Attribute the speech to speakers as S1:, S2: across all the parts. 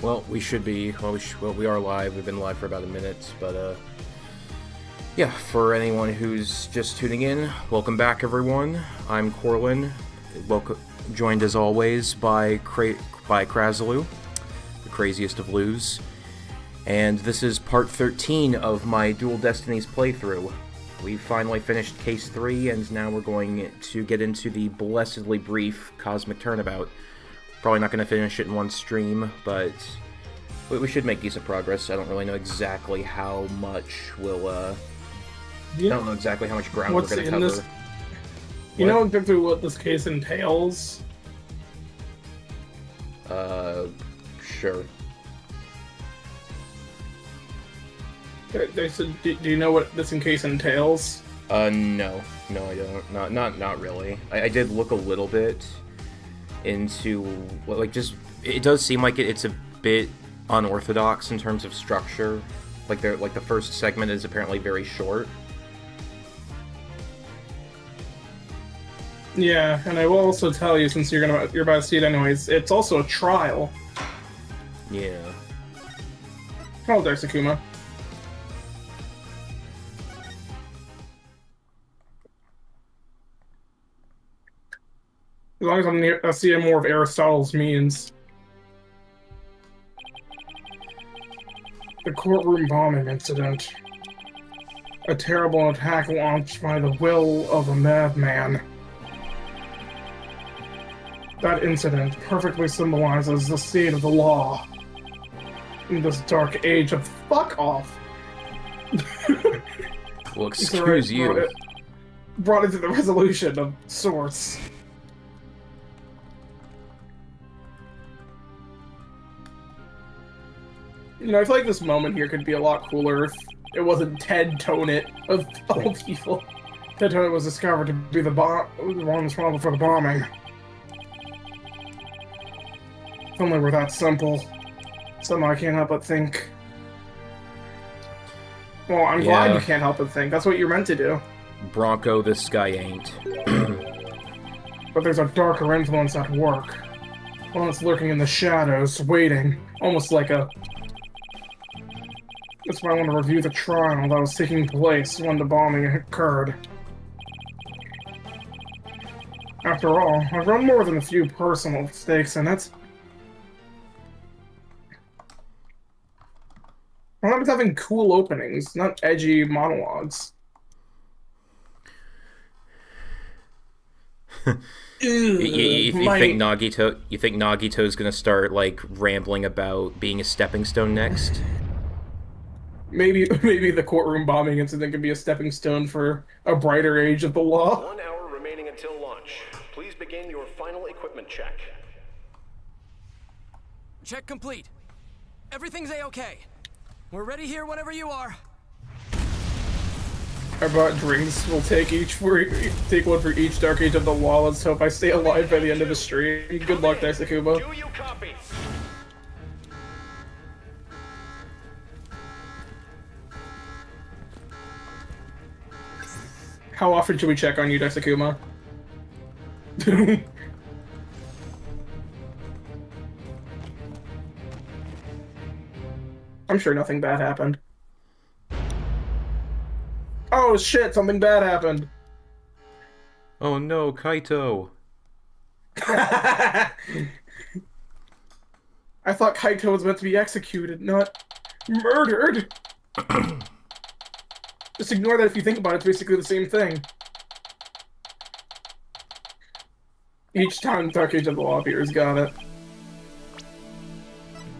S1: Well, we should be. Well, we are live. We've been live for about a minute, but yeah. For anyone who's just tuning in, welcome back, everyone. I'm Corlin. Welcome, joined as always by Krazalu, the craziest of Lus, and this is part 13 of my Dual Destinies playthrough. We finally finished Case 3, and now we're going to get into the blessedly brief Cosmic Turnabout. Probably not going to finish it in one stream, but we should make decent progress. I don't really know exactly how much we'll, I don't know exactly how much ground we're going to cover.
S2: This? You know exactly what this case entails?
S1: Sure.
S2: They said, do you know what this case entails?
S1: No, I don't. Not really. I did look a little bit into, like, just, it does seem like it's a bit unorthodox in terms of structure. Like, the first segment is apparently very short.
S2: Yeah, and I will also tell you, since you're about to see it anyways, it's also a trial.
S1: Yeah.
S2: Hello there, Sakuma. As long as I see more of Aristotle's means. The courtroom bombing incident. A terrible attack launched by the will of a madman. That incident perfectly symbolizes the state of the law in this dark age of fuck off.
S1: Well, excuse you.
S2: Brought into the resolution of sorts. You know, I feel like this moment here could be a lot cooler if it wasn't Ted Tonit of all people. Ted Tonit was discovered to be the one responsible for the bombing. If only were that simple. Somehow I can't help but think. Well, I'm glad you can't help but think. That's what you're meant to do.
S1: Bronco, this guy ain't.
S2: But there's a darker influence at work. One that's lurking in the shadows, waiting. Almost like a... That's why I want to review the trial that was taking place when the bombing occurred. After all, I've run more than a few personal stakes in it. I'm not having cool openings, not edgy monologues.
S1: You think Nagito's gonna start, like, rambling about being a stepping stone next?
S2: Maybe the courtroom bombing incident could be a stepping stone for a brighter age of the law.
S3: 1 hour remaining until launch. Please begin your final equipment check.
S4: Check complete. Everything's A-okay. We're ready here whenever you are.
S2: I brought drinks. We'll take one for each dark age of the law. Let's hope I stay alive by the end of the stream. Good luck, Daisukuba.
S3: Do you copy?
S2: How often should we check on you, Daisakuma? I'm sure nothing bad happened. Oh shit, something bad happened.
S1: Oh no, Kaito.
S2: I thought Kaito was meant to be executed, not murdered. Just ignore that if you think about it, it's basically the same thing. Each time Dark Age of the Law appears, got it.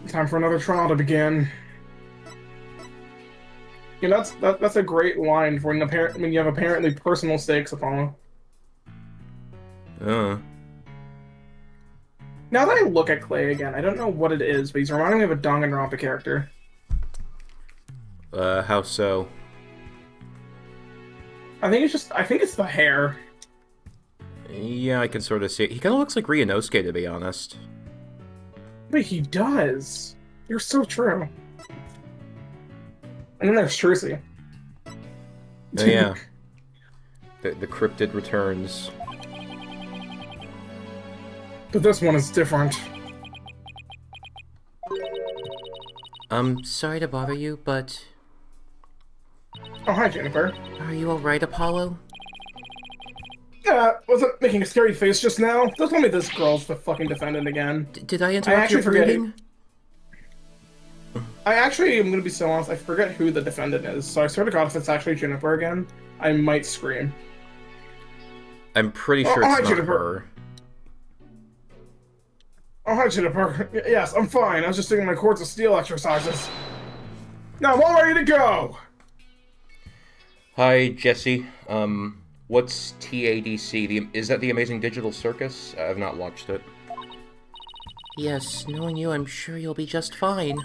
S2: Time for another trial to begin. You know, that's a great line for when you have apparently personal stakes upon. Now that I look at Clay again, I don't know what it is, but he's reminding me of a Danganronpa character.
S1: How so?
S2: I think it's the hair.
S1: Yeah, I can sort of see it. He kind of looks like Ryunosuke, to be honest.
S2: But he does. You're so true. And then there's Trucy.
S1: Oh, yeah. The cryptid returns.
S2: But this one is different.
S1: Sorry to bother you, but
S2: Oh, hi, Jennifer.
S1: are you alright, Apollo?
S2: Wasn't making a scary face just now. Don't tell me this girl's the fucking defendant again.
S1: Did I interrupt
S2: actually
S1: your
S2: forget
S1: breathing?
S2: I actually am gonna be so honest, I forget who the defendant is, so I swear to God, if it's actually Jennifer again, I might scream.
S1: I'm pretty sure
S2: hi,
S1: it's not
S2: Jennifer.
S1: her.
S2: Oh, hi, Jennifer. Yes, I'm fine. I was just doing my Cords of Steel exercises. Now I'm all ready to go!
S1: Hi, Jesse. What's TADC? Is that the Amazing Digital Circus? I've not watched it. Yes, knowing you, I'm sure you'll be just fine.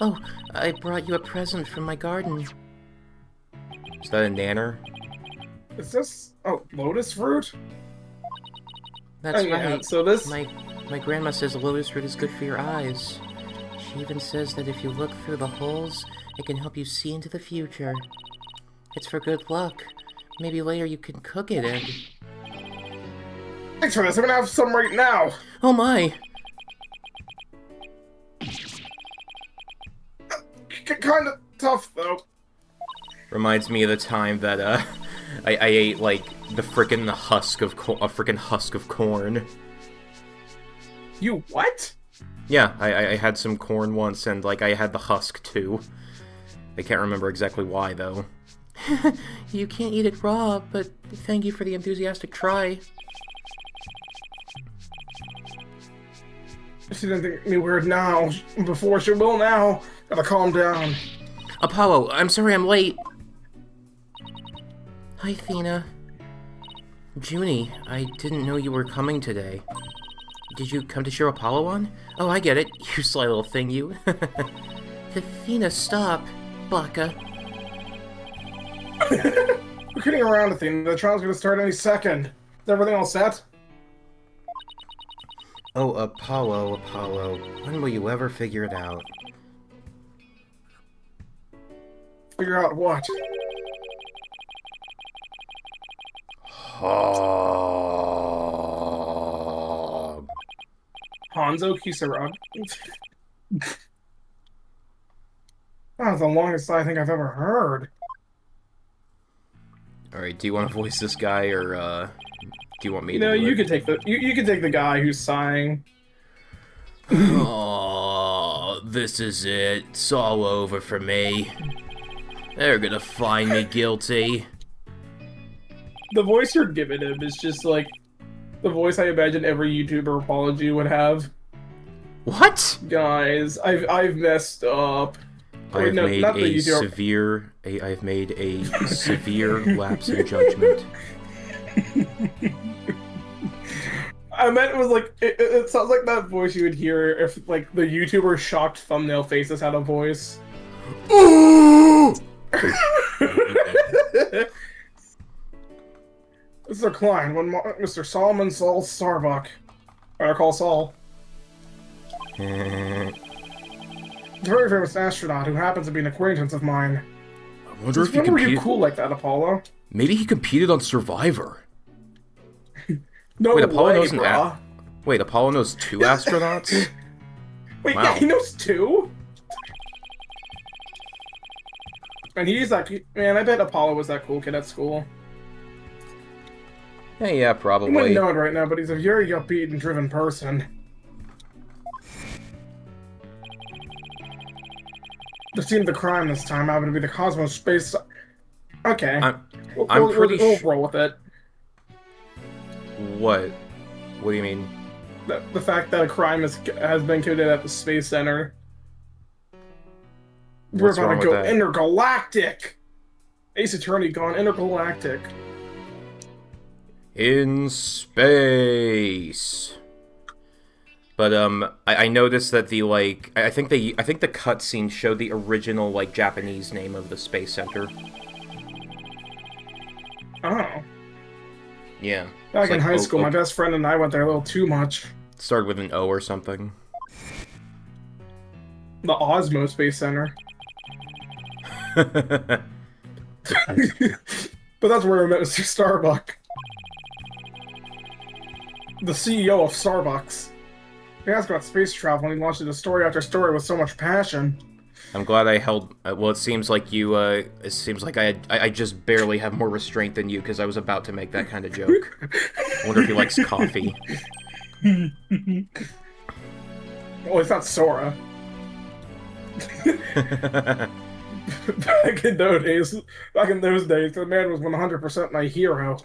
S1: Oh, I brought you a present from my garden. Is that a nanner?
S2: Is this... oh, lotus fruit?
S1: That's
S2: yeah,
S1: right.
S2: so this...
S1: My grandma says lotus fruit is good for your eyes. She even says that if you look through the holes, it can help you see into the future. It's for good luck. Maybe later you can cook it and...
S2: Thanks for this, I'm gonna have some right now!
S1: Oh my!
S2: Kinda tough, though.
S1: Reminds me of the time that, I ate, like, the frickin' husk of corn.
S2: You what?
S1: Yeah, I had some corn once, and, like, I had the husk, too. I can't remember exactly why, though. You can't eat it raw, but thank you for the enthusiastic try.
S2: She didn't think me weird now. Before she will now. Gotta calm down.
S1: Apollo, I'm sorry I'm late. Hi, Athena. Junie, I didn't know you were coming today. Did you come to cheer Apollo on? Oh, I get it. You sly little thing, you. Athena, stop. Baka.
S2: We're kidding around, Athena. The trial's gonna start any second. Is everything all set?
S1: Oh, Apollo. When will you ever figure it out?
S2: Figure out what? Hanzo Kisaragi? That's the longest I think I've ever heard.
S1: Alright, do you want to voice this guy, or, do you want me to do
S2: you
S1: it?
S2: can take the you can take the guy who's sighing.
S1: Oh, this is it. It's all over for me. They're gonna find me guilty.
S2: The voice you're giving him is just like the voice I imagine every YouTuber apology would have.
S1: What?
S2: Guys, I've messed up.
S1: I've made a severe lapse in judgment.
S2: I meant it was like it sounds like that voice you would hear if like the YouTuber shocked thumbnail faces had a voice. Mr. Klein, when Mr. Solomon Saul Starbuck, or I call Saul. A very famous astronaut who happens to be an acquaintance of mine.
S1: I wonder if he
S2: When were you
S1: competed.
S2: cool like that, Apollo?
S1: Maybe he competed on Survivor.
S2: No
S1: Wait, Apollo
S2: way,
S1: knows
S2: brah.
S1: Wait, Apollo knows 2 astronauts?
S2: Wait,
S1: Wow.
S2: yeah, he knows 2? And he's like, man, I bet Apollo was that cool kid at school.
S1: Yeah,
S2: You wouldn't
S1: probably.
S2: know it right now, but he's a very upbeat and driven person. The scene of the crime this time happened to be the Cosmos space... Okay.
S1: I'm pretty
S2: we'll
S1: sure.
S2: roll with it.
S1: What? What do you mean?
S2: The fact that a crime has been committed at the Space Center.
S1: What's
S2: We're
S1: wrong
S2: about to
S1: with
S2: go
S1: that?
S2: intergalactic! Ace Attorney gone intergalactic.
S1: In space. But I noticed that the like I think the cutscene showed the original like Japanese name of the space center.
S2: Oh.
S1: Yeah.
S2: Back
S1: It's
S2: in
S1: like
S2: high school, my best friend and I went there a little too much.
S1: started with an O or something.
S2: The Osmo Space Center. But that's where I met Mr. Starbuck. The CEO of Starbucks. He asked about space travel and he launched into story after story with so much passion.
S1: I'm glad I held. Well, it seems like you. It seems like I just barely have more restraint than you because I was about to make that kind of joke. I wonder if he likes coffee.
S2: Well, it's not Sora. Back in those days, the man was 100% my hero.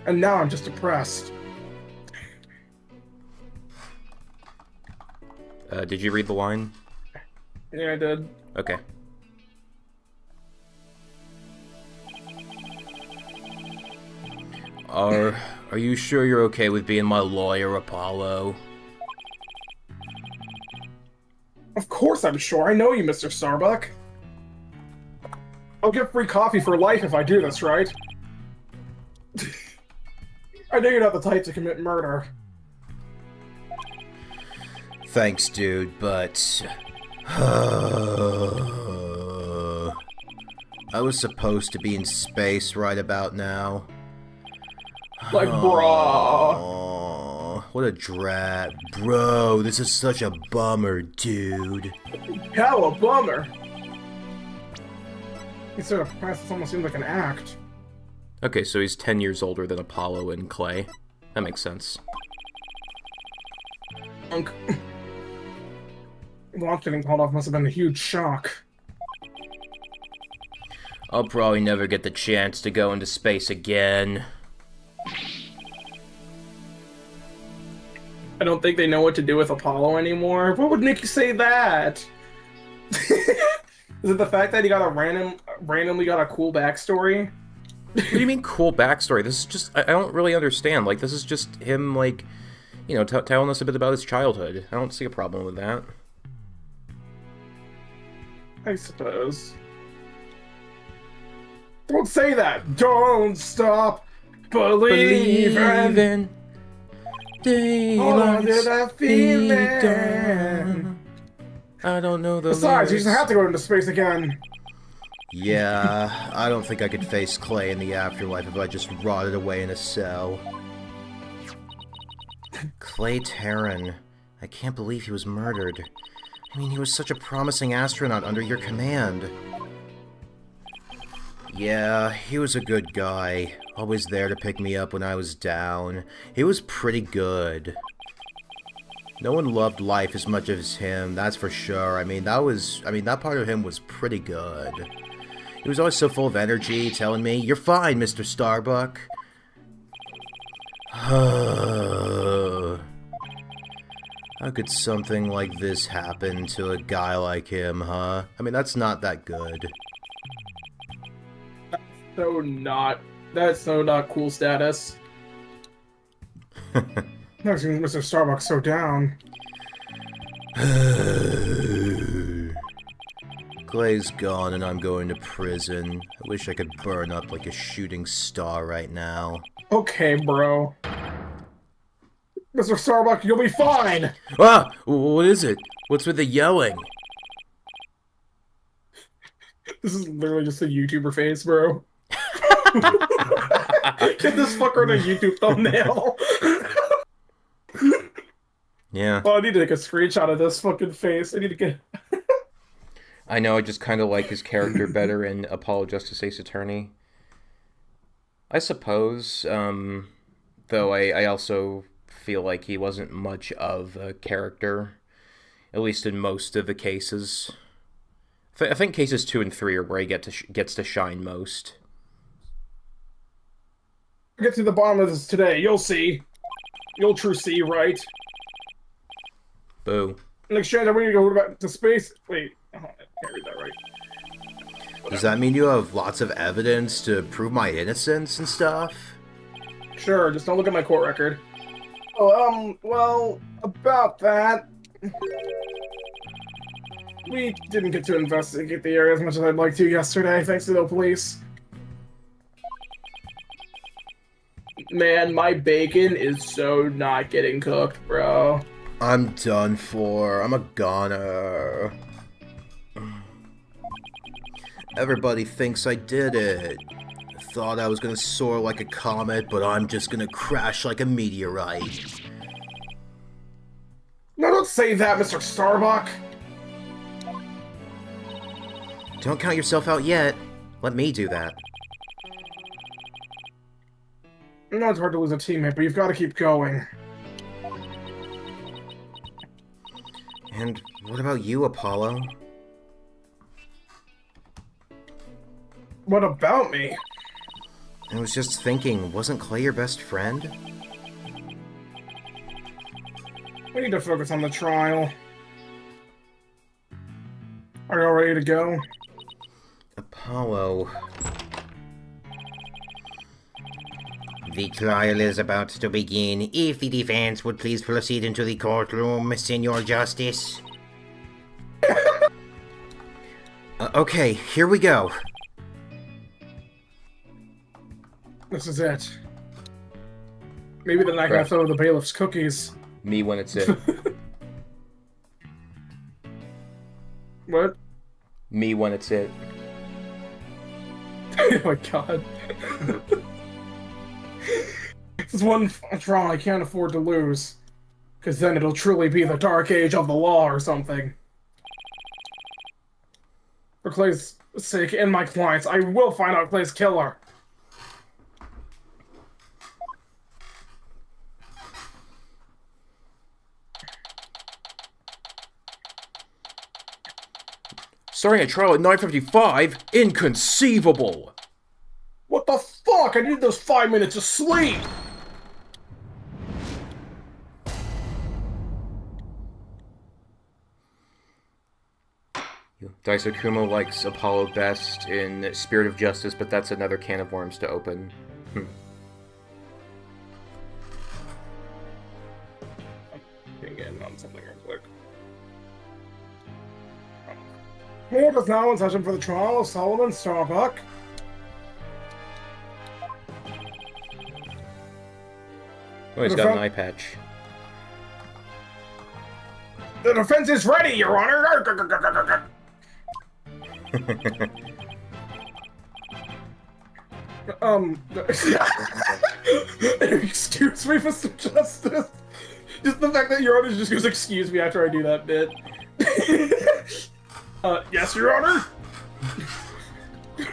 S2: And now I'm just depressed.
S1: Did you read the line?
S2: Yeah, I did.
S1: Okay. Are you sure you're okay with being my lawyer, Apollo?
S2: Of course I'm sure. I know you, Mr. Starbuck. I'll get free coffee for life if I do this, right? I know you're not the type to commit murder.
S1: Thanks, dude, but... I was supposed to be in space right about now.
S2: Like, brah.
S1: Oh, what a drag. Bro, this is such a bummer, dude.
S2: Hell, a bummer. Instead of press, it almost seems like an act.
S1: Okay, so he's 10 years older than Apollo and Clay. That makes sense.
S2: Launch getting called off must have been a huge shock.
S1: I'll probably never get the chance to go into space again.
S2: I don't think they know what to do with Apollo anymore. What would make you say that? Is it the fact that he got randomly got a cool backstory?
S1: What do you mean cool backstory? This is just... I don't really understand. Like, this is just him, like, you know, telling us a bit about his childhood. I don't see a problem with that.
S2: I suppose. Don't say that! Don't stop believing! Hold on to that feeling!
S1: I don't know the
S2: Besides, you
S1: lyrics.
S2: just have to go into space again.
S1: Yeah, I don't think I could face Clay in the afterlife if I just rotted away in a cell. Clay Terran. I can't believe he was murdered. I mean, he was such a promising astronaut under your command. Yeah, he was a good guy. Always there to pick me up when I was down. He was pretty good. No one loved life as much as him, that's for sure. I mean, that part of him was pretty good. He was always so full of energy, telling me, "You're fine, Mr. Starbuck." How could something like this happen to a guy like him, huh? I mean, that's not that good.
S2: That's so not cool status. Never seen Mr. Starbuck so down.
S1: Clay's gone and I'm going to prison. I wish I could burn up like a shooting star right now.
S2: Okay, bro. Mr. Starbuck, you'll be fine!
S1: Ah! What is it? What's with the yelling?
S2: This is literally just a YouTuber face, bro. Get this fucker in a YouTube thumbnail.
S1: Yeah.
S2: Oh, I need to take a screenshot of this fucking face. I need to get...
S1: I know, I just kind of like his character better in Apollo Justice Ace Attorney. I suppose, though I also feel like he wasn't much of a character, at least in most of the cases. I think cases 2 and 3 are where he gets to shine most.
S2: Get to the bottom of this today. You'll see. You'll true see, right?
S1: Boo.
S2: In exchange, I'm going to go back to space. Wait, oh, I can't read that right.
S1: Does that mean you have lots of evidence to prove my innocence and stuff?
S2: Sure, just don't look at my court record. Oh, well, about that... We didn't get to investigate the area as much as I'd like to yesterday, thanks to the police. Man, my bacon is so not getting cooked, bro.
S1: I'm done for. I'm a goner. Everybody thinks I did it. Thought I was gonna soar like a comet, but I'm just gonna crash like a meteorite.
S2: No, don't say that, Mr. Starbuck!
S1: Don't count yourself out yet. Let me do that.
S2: I know it's hard to lose a teammate, but you've got to keep going.
S1: And what about you, Apollo?
S2: What about me?
S1: I was just thinking, wasn't Clay your best friend?
S2: We need to focus on the trial. Are you all ready to go?
S1: Apollo... The trial is about to begin. If the defense would please proceed into the courtroom, Senor Justice. Okay, here we go.
S2: This is it. Maybe the night I throw the bailiff's cookies.
S1: Me when it's it.
S2: What?
S1: Me when it's it.
S2: Oh my god. This is one trial I can't afford to lose. Because then it'll truly be the dark age of the law or something. For Clay's sake and my clients, I will find out Clay's killer.
S1: Starting a trial at 9:55? Inconceivable!
S2: What the fuck? I need those 5 minutes of sleep!
S1: Daiso Kumo likes Apollo best in Spirit of Justice, but that's another can of worms to open.
S2: Again, on something real quick. Court is now in session for the trial of Solomon Starbuck.
S1: Oh, he's got an eye patch.
S2: The defense is ready, Your Honor! Excuse me, Mr. Justice. Just the fact that Your Honor just goes, excuse me, after I do that bit. Yes, Your Honor?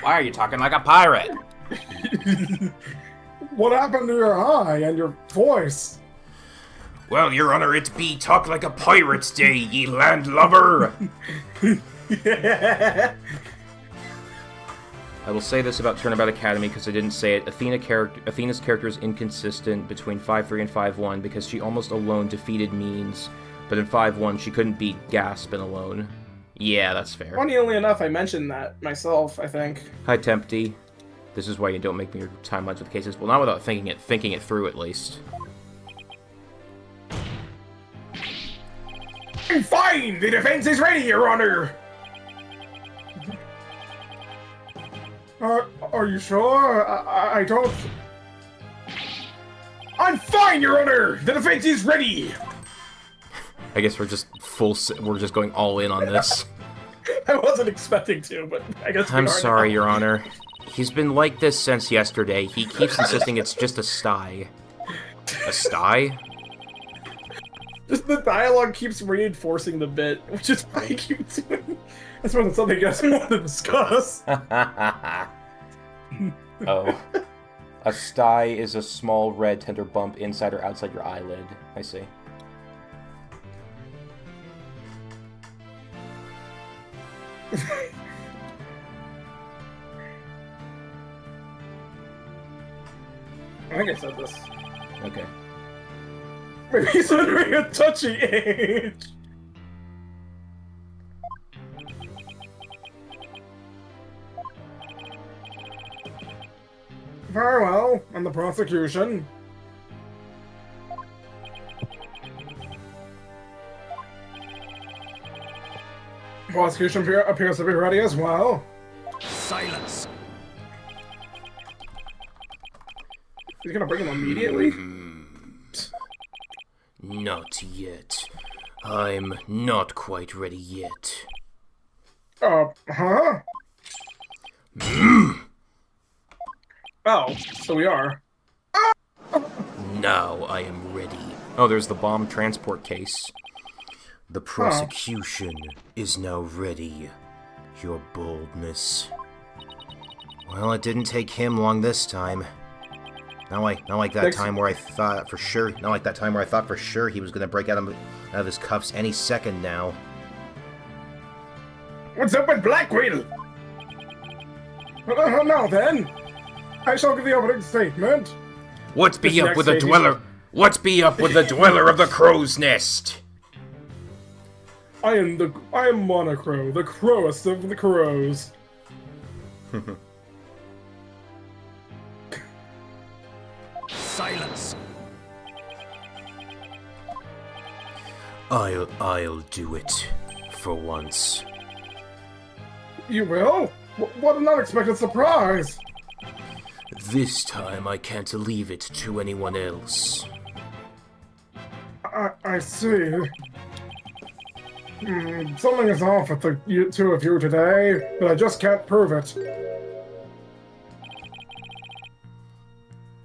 S1: Why are you talking like a pirate?
S2: What happened to your eye and your voice?
S1: Well, Your Honor, it be talk like a pirate's day, ye landlubber!
S2: Yeah.
S1: I will say this about Turnabout Academy because I didn't say it. Athena's character is inconsistent between 5-3 and 5-1 because she almost alone defeated Means, but in 5-1 she couldn't beat Gaspin alone. Yeah, that's fair.
S2: Funnily enough, I mentioned that myself, I think.
S1: Hi, Tempty. This is why you don't make me your timelines with cases. Well, not without thinking it through at least.
S2: Fine! The defense is ready, Your Honor! Are you sure? I don't... I'm fine, Your Honor! The defense is ready!
S1: I guess we're just going all in on this.
S2: I wasn't expecting to, but I guess we
S1: I'm
S2: are
S1: sorry,
S2: now.
S1: Your Honor. He's been like this since yesterday. He keeps insisting it's just a sty. A sty?
S2: Just the dialogue keeps reinforcing the bit, which is why I keep doing. That's more than something you guys want to discuss.
S1: Oh. A sty is a small red tender bump inside or outside your eyelid. I see.
S2: I think I said this.
S1: Okay.
S2: Maybe he's entering a touchy age. Very well, and the prosecution. Prosecution appears to be ready as well.
S4: Silence.
S2: He's gonna bring him immediately?
S1: Not yet. I'm not quite ready yet.
S2: Huh? Oh, so we are.
S1: Now I am ready. Oh, there's the bomb transport case. The prosecution is now ready. Your boldness. Well, it didn't take him long this time. Not like that time where I thought for sure he was gonna break out of his cuffs any second now.
S2: What's up with Blackwheel? Now then, I shall give the opening statement.
S1: What's be up with the dweller? What's be up with the dweller of the crow's nest?
S2: I am Monocrow, the crowest of the crows.
S4: Silence.
S1: I'll do it for once.
S2: You will? What an unexpected surprise!
S1: This time I can't leave it to anyone else.
S2: I see. Something is off with the two of you today, but I just can't prove it.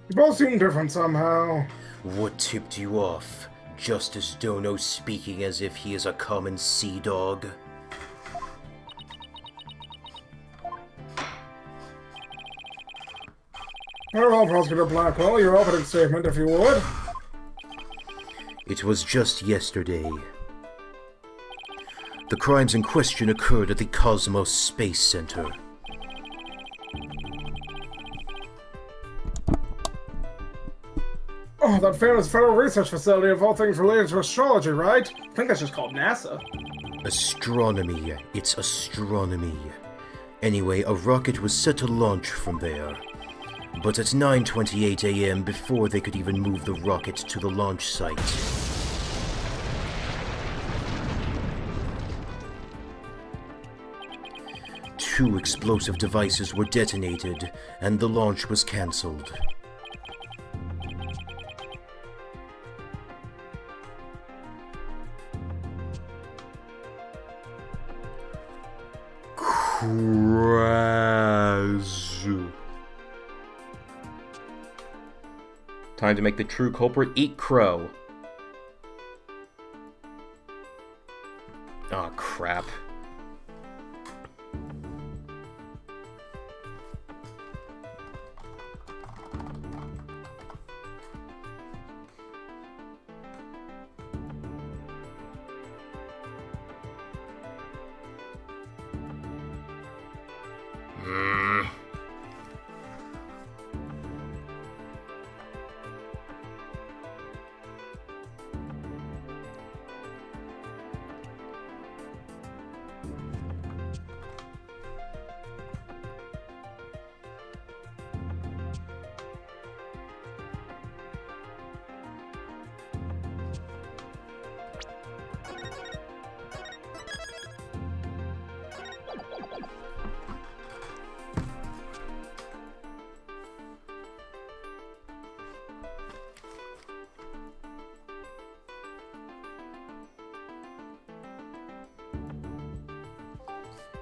S2: You both seem different somehow.
S1: What tipped you off? Justice Dono speaking as if he is a common sea dog.
S2: Very well, Prosecutor Blackwell, your opening statement, if you would.
S1: It was just yesterday. The crimes in question occurred at the Cosmos Space Center.
S2: Oh, that famous federal research facility of all things related to astrology, right? I think that's just called NASA.
S1: Astronomy. It's astronomy. Anyway, a rocket was set to launch from there. But at 9:28 a.m., before they could even move the rocket to the launch site, two explosive devices were detonated, and the launch was cancelled. Time to make the true culprit eat crow. Aw, crap.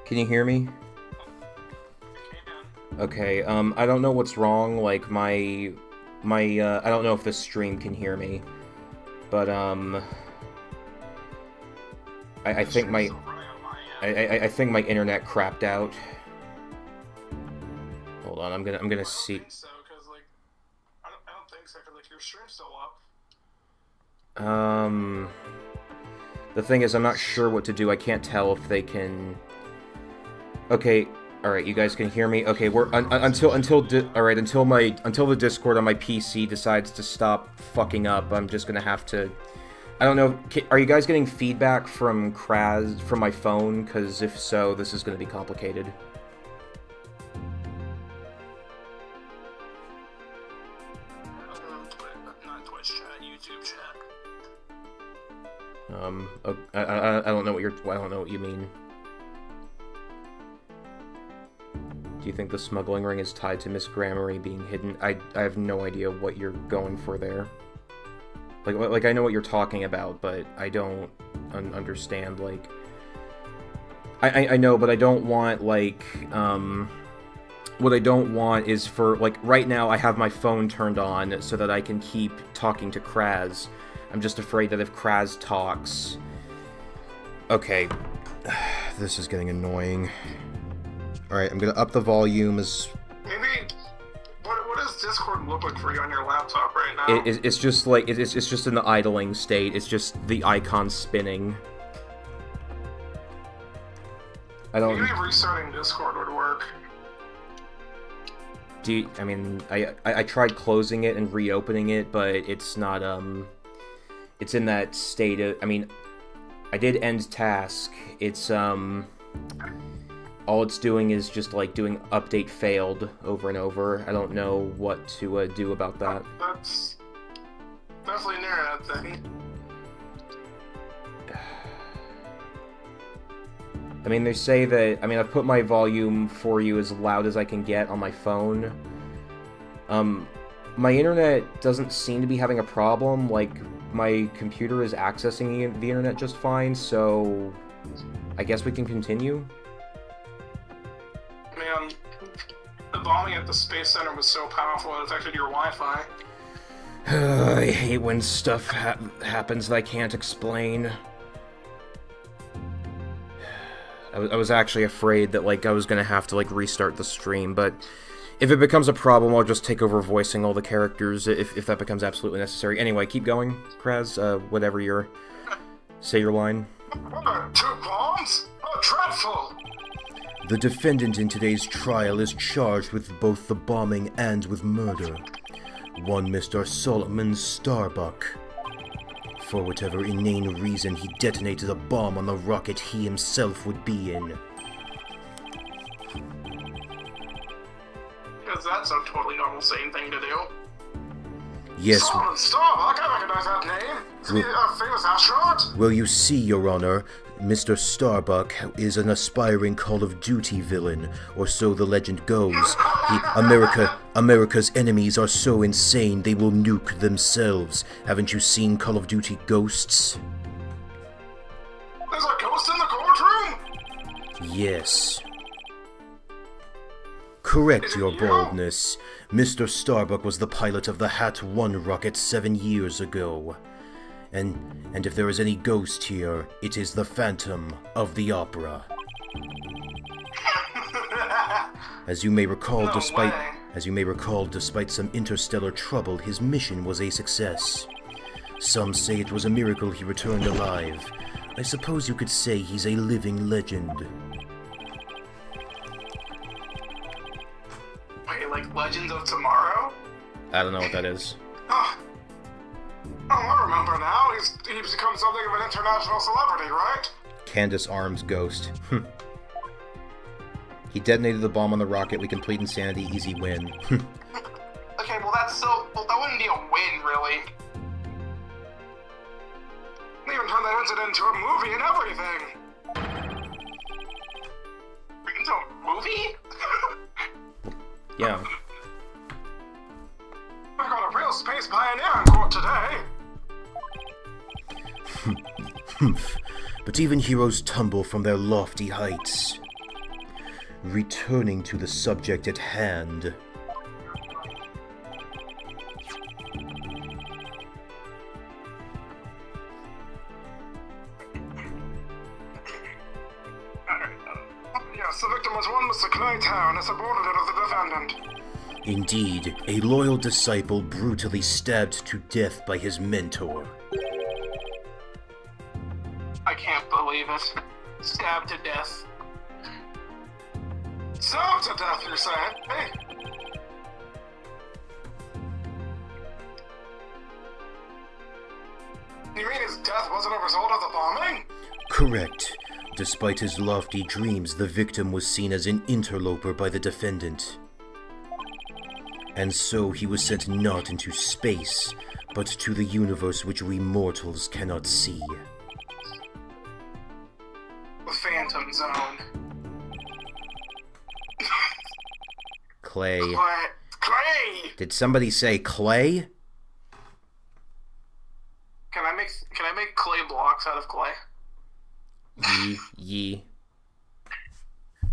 S1: Can you hear me? Okay, I don't know what's wrong, like, I don't know if this stream can hear me, but, I think my internet crapped out. Hold on, I'm gonna see.
S2: I don't think so, because, like, I don't think so, because, like, your stream's still up.
S1: The thing is, I'm not sure what to do. I can't tell if they can... Okay, alright, you guys can hear me? Okay, we're... Until the Discord on my PC decides to stop fucking up, I'm just gonna have to... I don't know, are you guys getting feedback from Kraz, from my phone? Because if so, this is gonna be complicated.
S2: Not Twitch chat, YouTube chat.
S1: I don't know what I don't know what you mean. Do you think the smuggling ring is tied to Miss Gramarye being hidden? I have no idea what you're going for there. Like I know what you're talking about, but I don't understand, like... I know, but I don't want, like, what I don't want is for, like, right now I have my phone turned on so that I can keep talking to Kraz. I'm just afraid that if Kraz talks... Okay. This is getting annoying. Alright, I'm gonna up the volume as...
S2: Maybe... What does Discord look like for you on your laptop right now?
S1: It's just like, it's just in the idling state. It's just the icon spinning. I don't...
S2: Maybe restarting Discord would work.
S1: I mean, I tried closing it and reopening it, but it's not, it's in that state of... I mean, I did end task. It's, all it's doing is just, like, doing update failed over and over. I don't know what to, do about that.
S2: That's definitely an internet thing.
S1: I mean, they say that... I mean, I've put my volume for you as loud as I can get on my phone. My internet doesn't seem to be having a problem. Like, my computer is accessing the internet just fine, so... I guess we can continue?
S2: Man, the bombing at the Space Center was so powerful it affected your Wi-Fi.
S1: I hate when stuff happens that I can't explain. I was actually afraid that, like, I was gonna have to, like, restart the stream, but if it becomes a problem, I'll just take over voicing all the characters if that becomes absolutely necessary. Anyway, keep going, Kraz, whatever your... Say your line.
S2: 2 bombs? Oh, dreadful!
S1: The defendant in today's trial is charged with both the bombing and with murder. One Mr. Solomon Starbuck. For whatever inane reason, he detonated a bomb on the rocket he himself would be in.
S2: Because that's a totally normal, sane thing to do.
S1: Yes.
S2: Solomon Starbuck, I recognize that name. Is he a famous astronaut?
S1: Well, you see, Your Honor, Mr. Starbuck is an aspiring Call of Duty villain, or so the legend goes. America's enemies are so insane they will nuke themselves. Haven't you seen Call of Duty Ghosts?
S2: There's a ghost in the courtroom?
S1: Yes. Correct, Your Boldness. Mr. Starbuck was the pilot of the Hat-1 rocket 7 years ago. And if there is any ghost here, it is the Phantom of the Opera. As you may recall, despite some interstellar trouble, his mission was a success. Some say it was a miracle he returned alive. I suppose you could say he's a living legend.
S2: Wait, like Legends of Tomorrow?
S1: I don't know what that is.
S2: Oh, I remember now. He's become something of an international celebrity, right?
S1: Candace Arms Ghost. He detonated the bomb on the rocket. We complete insanity. Easy win.
S2: Okay, well that wouldn't be a win, really. They even turned that incident into a movie and everything. Into a movie?
S1: Yeah.
S2: We got a real space pioneer in court today.
S1: But even heroes tumble from their lofty heights. Returning to the subject at hand.
S2: Yes, the victim was one Mr. Claytown, a subordinate of the defendant.
S1: Indeed, a loyal disciple brutally stabbed to death by his mentor.
S2: I can't believe it. Stabbed to death. Stabbed to death, you're saying? Hey. You mean his death wasn't a result of the bombing?
S1: Correct. Despite his lofty dreams, the victim was seen as an interloper by the defendant. And so he was sent not into space, but to the universe which we mortals cannot see.
S2: The Phantom Zone.
S1: Clay.
S2: Clay!
S1: Did somebody say clay?
S2: Can I make clay blocks out of clay?
S1: Ye.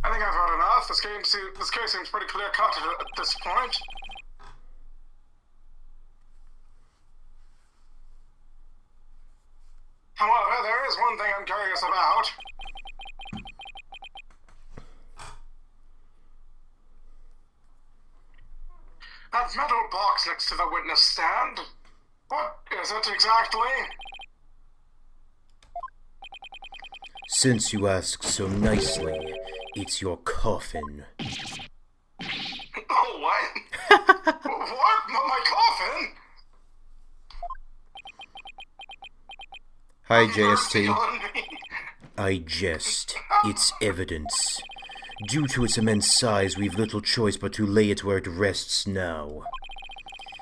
S2: I think I've heard enough. This case seems pretty clear-cut at this point. However, there is one thing I'm curious about.
S5: That metal box next to the witness stand. What is it exactly?
S1: Since you ask so nicely, it's your coffin.
S5: Oh, what? What? My coffin?
S1: Hi, JST.
S5: On me.
S1: I jest. It's evidence. Due to its immense size, we've little choice but to lay it where it rests now.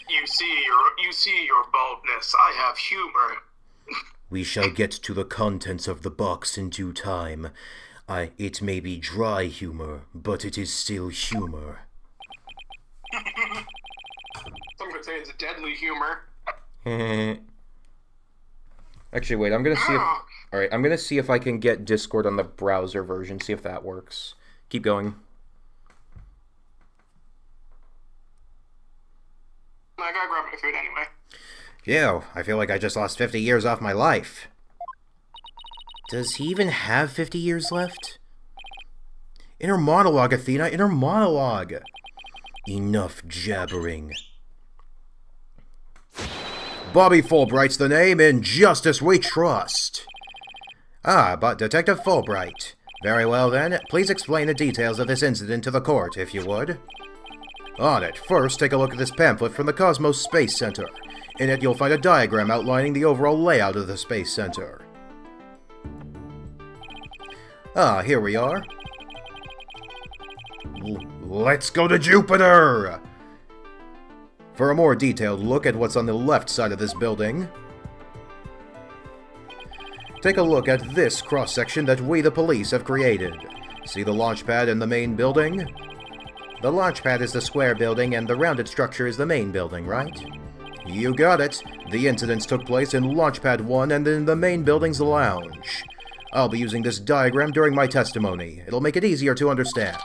S5: You see your baldness. I have humor.
S1: We shall get to the contents of the box in due time. It may be dry humor, but it is still humor.
S5: Some could say it's deadly humor.
S1: Actually, wait, I'm gonna see if... Alright, I'm gonna see if I can get Discord on the browser version, see if that works. Keep going.
S5: I gotta grab my food anyway.
S1: Yeah, I feel like I just lost 50 years off my life. Does he even have 50 years left? Inner monologue, Athena, inner monologue. Enough jabbering. Bobby Fulbright's the name, in justice we trust. Ah, but Detective Fulbright. Very well then, please explain the details of this incident to the court, if you would. On it, first take a look at this pamphlet from the Cosmos Space Center. In it you'll find a diagram outlining the overall layout of the Space Center. Ah, here we are. Let's go to Jupiter! For a more detailed look at what's on the left side of this building, take a look at this cross-section that we, the police, have created. See the launch pad in the main building? The launch pad is the square building and the rounded structure is the main building, right? You got it. The incidents took place in Launch Pad 1 and in the main building's lounge. I'll be using this diagram during my testimony. It'll make it easier to understand.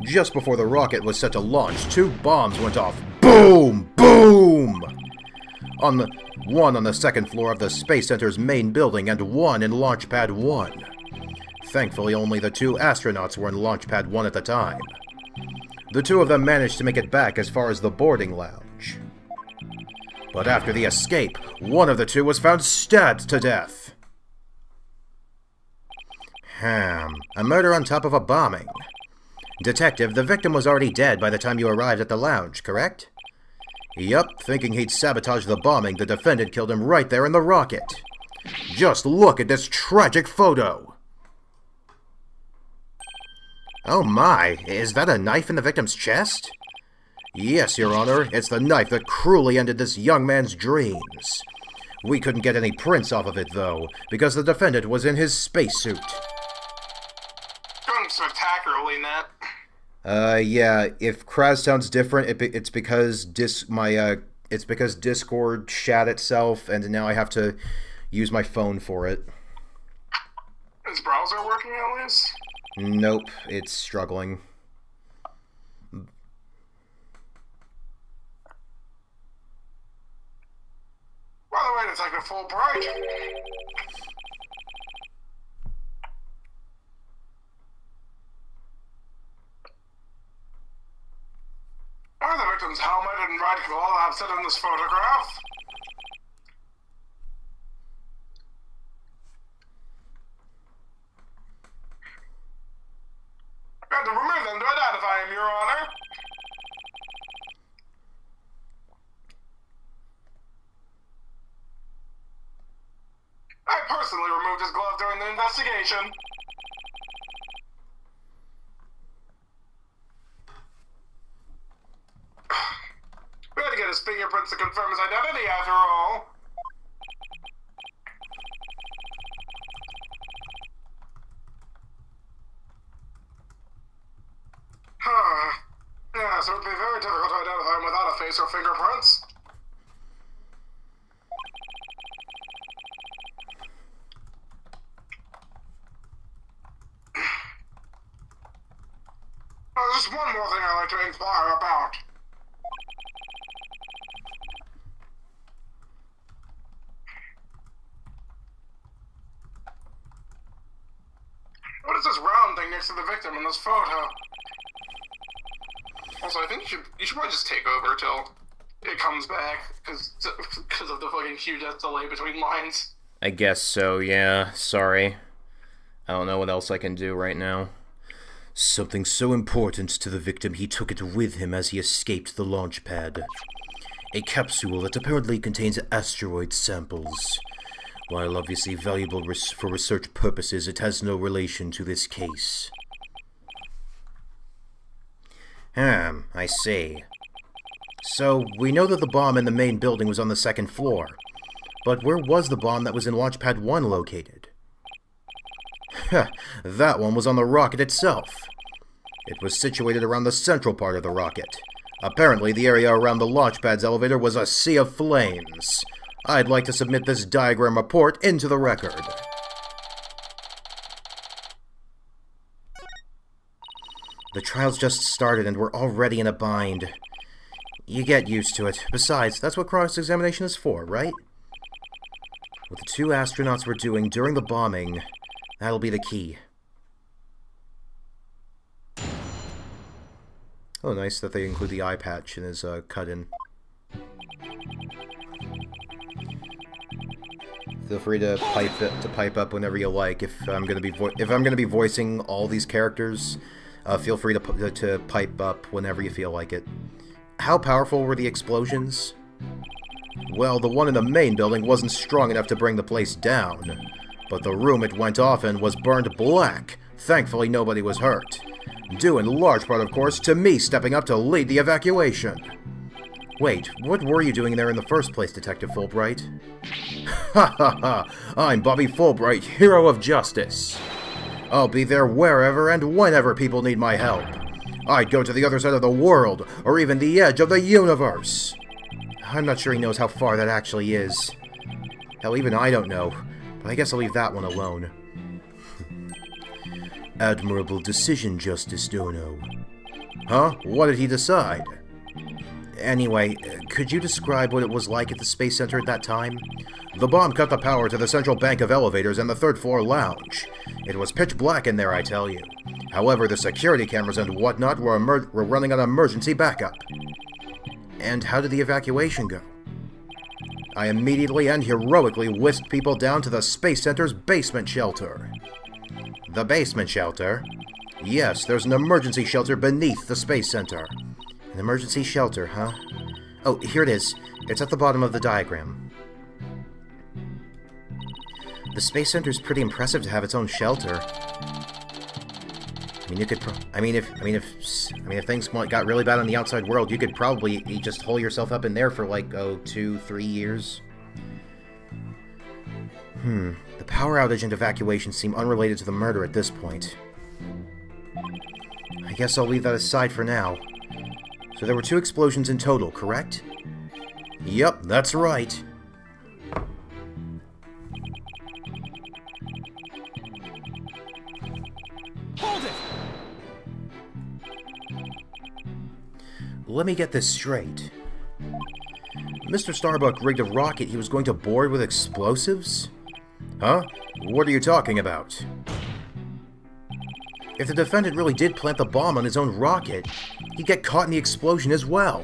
S1: Just before the rocket was set to launch, 2 bombs went off. Boom! Boom! One on the second floor of the Space Center's main building and one in Launch Pad 1. Thankfully, only the 2 astronauts were in Launch Pad 1 at the time. The 2 of them managed to make it back as far as the boarding lounge. But after the escape, one of the 2 was found stabbed to death. A murder on top of a bombing. Detective, the victim was already dead by the time you arrived at the lounge, correct? Yup, thinking he'd sabotage the bombing, the defendant killed him right there in the rocket. Just look at this tragic photo! Oh my, is that a knife in the victim's chest? Yes, Your Honor, it's the knife that cruelly ended this young man's dreams. We couldn't get any prints off of it, though, because the defendant was in his spacesuit.
S5: Going spectacularly, Nat.
S1: Yeah, if Kraz sounds different, it's because Discord shat itself, and now I have to use my phone for it.
S5: Is browser working at least?
S1: Nope, it's struggling.
S5: By the way, Detective Fulbright. Are the victim's helmet and right claw absent in this photograph? I had to remove them to identify him, Your Honor. I personally removed his glove during the investigation. We had to get his fingerprints to confirm his identity after all. Yes, it would be very difficult to identify him without a face or fingerprints. There's just one more thing I'd like to inquire about. next to the victim in this photo. Also, I think you should probably just take over till it comes back, because of the fucking huge delay between lines.
S1: I guess so, yeah. Sorry. I don't know what else I can do right now. Something so important to the victim he took it with him as he escaped the launch pad. A capsule that apparently contains asteroid samples. While obviously valuable for research purposes, it has no relation to this case. I see. So, we know that the bomb in the main building was on the second floor. But where was the bomb that was in Launchpad 1 located? That one was on the rocket itself. It was situated around the central part of the rocket. Apparently, the area around the Launchpad's elevator was a sea of flames. I'd like to submit this diagram report into the record. The trial's just started and we're already in a bind. You get used to it. Besides, that's what cross-examination is for, right? What the two astronauts were doing during the bombing, that'll be the key. Oh, nice that they include the eye patch in his cut-in. Feel free to pipe up whenever you like. If I'm gonna be voicing all these characters, feel free to pipe up whenever you feel like it. How powerful were the explosions? Well, the one in the main building wasn't strong enough to bring the place down, but the room it went off in was burned black. Thankfully, nobody was hurt. Due in large part, of course, to me stepping up to lead the evacuation. Wait, what were you doing there in the first place, Detective Fulbright? Ha ha ha! I'm Bobby Fulbright, hero of justice. I'll be there wherever and whenever people need my help. I'd go to the other side of the world, or even the edge of the universe. I'm not sure he knows how far that actually is. Hell, even I don't know, but I guess I'll leave that one alone. Admirable decision, Justice Dono. Huh? What did he decide? Anyway, could you describe what it was like at the Space Center at that time? The bomb cut the power to the central bank of elevators and the third-floor lounge. It was pitch black in there, I tell you. However, the security cameras and whatnot were running on emergency backup. And how did the evacuation go? I immediately and heroically whisked people down to the Space Center's basement shelter. The basement shelter? Yes, there's an emergency shelter beneath the Space Center. An emergency shelter, huh? Oh, here it is. It's at the bottom of the diagram. The Space Center's pretty impressive to have its own shelter. I mean, you could. If things got really bad on the outside world, you could probably just hole yourself up in there for like 2-3 years. The power outage and evacuation seem unrelated to the murder at this point. I guess I'll leave that aside for now. So there were 2 explosions in total, correct? Yep, that's right.
S4: Hold it!
S1: Let me get this straight. Mr. Starbuck rigged a rocket he was going to board with explosives? Huh? What are you talking about? If the defendant really did plant the bomb on his own rocket, he'd get caught in the explosion as well.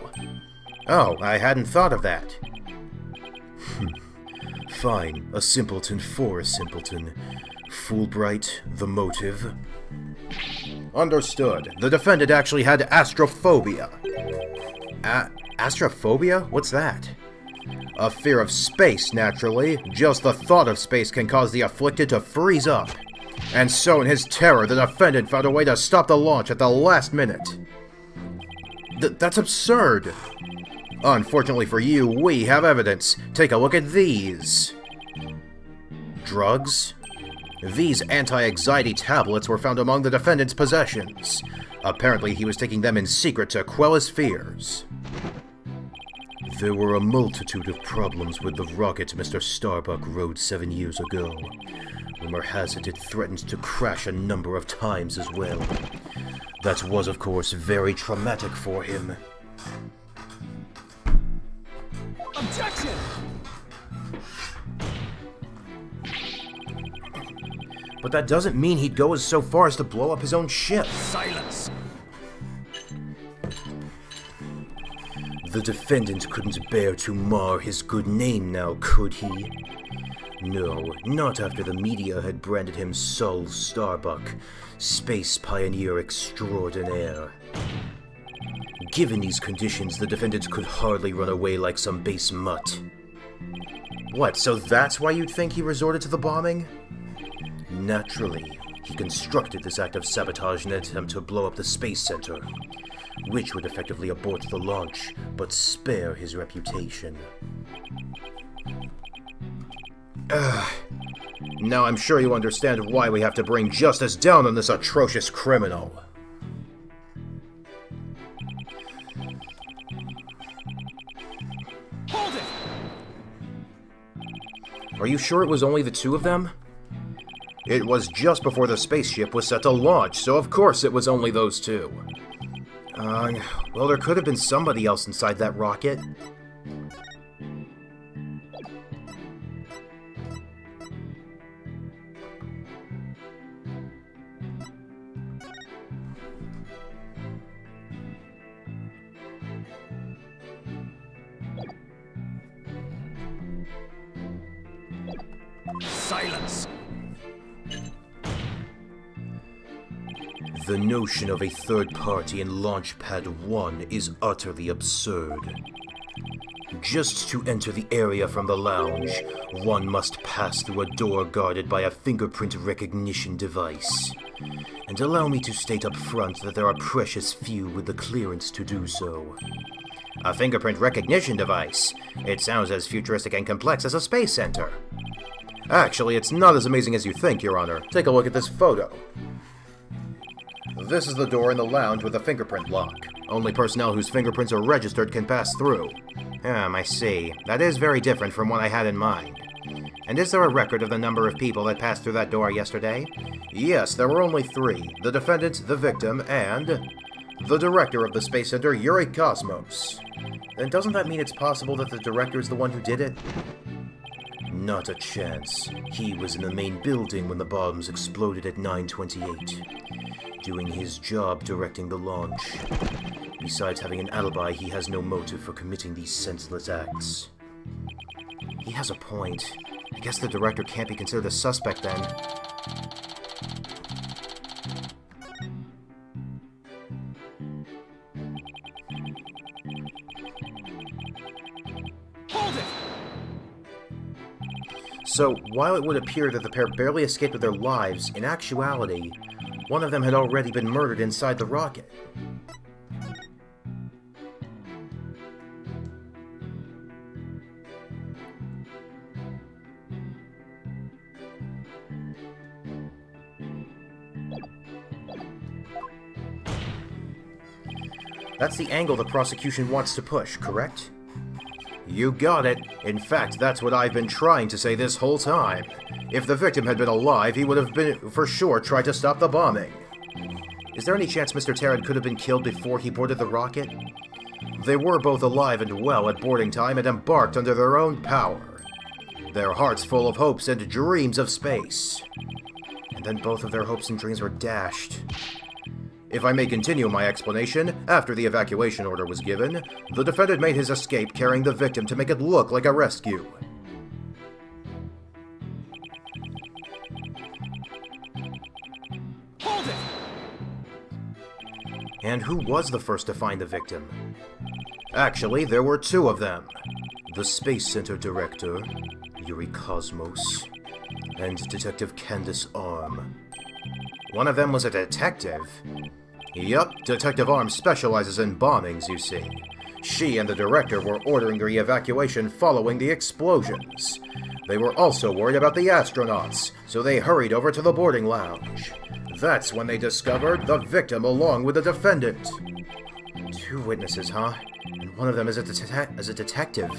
S1: Oh, I hadn't thought of that. Fine, a simpleton for a simpleton. Fulbright, the motive. Understood. The defendant actually had astrophobia. Astrophobia? What's that? A fear of space, naturally. Just the thought of space can cause the afflicted to freeze up. And so in his terror, the defendant found a way to stop the launch at the last minute. That's absurd. Unfortunately for you, we have evidence. Take a look at these. Drugs? These anti-anxiety tablets were found among the defendant's possessions. Apparently he was taking them in secret to quell his fears. There were a multitude of problems with the rocket Mr. Starbuck rode 7 years ago. Rumor has it threatened to crash a number of times as well. That was, of course, very traumatic for him.
S4: Objection!
S1: But that doesn't mean he'd go as so far as to blow up his own ship.
S4: Silence!
S1: The defendant couldn't bear to mar his good name now, could he? No, not after the media had branded him Sol Starbuck, space pioneer extraordinaire. Given these conditions, the defendant could hardly run away like some base mutt. What, so that's why you'd think he resorted to the bombing? Naturally, he constructed this act of sabotage in an attempt to blow up the Space Center, which would effectively abort the launch, but spare his reputation. Now I'm sure you understand why we have to bring justice down on this atrocious criminal.
S4: Hold it!
S1: Are you sure it was only the two of them? It was just before the spaceship was set to launch, so of course it was only those two. Well, there could have been somebody else inside that rocket.
S4: Silence!
S1: The notion of a third party in Launchpad 1 is utterly absurd. Just to enter the area from the lounge, one must pass through a door guarded by a fingerprint recognition device. And allow me to state up front that there are precious few with the clearance to do so. A fingerprint recognition device? It sounds as futuristic and complex as a space center. Actually, it's not as amazing as you think, Your Honor. Take a look at this photo. This is the door in the lounge with a fingerprint lock. Only personnel whose fingerprints are registered can pass through. I see. That is very different from what I had in mind. And is there a record of the number of people that passed through that door yesterday? Yes, there were only 3. The defendant, the victim, and the director of the Space Center, Yuri Cosmos. Then doesn't that mean it's possible that the director is the one who did it? Not a chance. He was in the main building when the bombs exploded at 9:28. Doing his job directing the launch. Besides having an alibi, he has no motive for committing these senseless acts. He has a point. I guess the director can't be considered a suspect then.
S4: Hold it!
S1: So, while it would appear that the pair barely escaped with their lives, in actuality, one of them had already been murdered inside the rocket. That's the angle the prosecution wants to push, correct? You got it. In fact, that's what I've been trying to say this whole time. If the victim had been alive, he would have been, for sure, tried to stop the bombing. Is there any chance Mr. Terran could have been killed before he boarded the rocket? They were both alive and well at boarding time and embarked under their own power. Their hearts full of hopes and dreams of space. And then both of their hopes and dreams were dashed. If I may continue my explanation, after the evacuation order was given, the defendant made his escape carrying the victim to make it look like a rescue.
S4: Hold it!
S1: And who was the first to find the victim? Actually, there were 2 of them. The Space Center director, Yuri Cosmos, and Detective Candace Arm. One of them was a detective? Yup, Detective Arm specializes in bombings, you see. She and the director were ordering the evacuation following the explosions. They were also worried about the astronauts, so they hurried over to the boarding lounge. That's when they discovered the victim along with the defendant. 2 witnesses, huh? And one of them is a detective.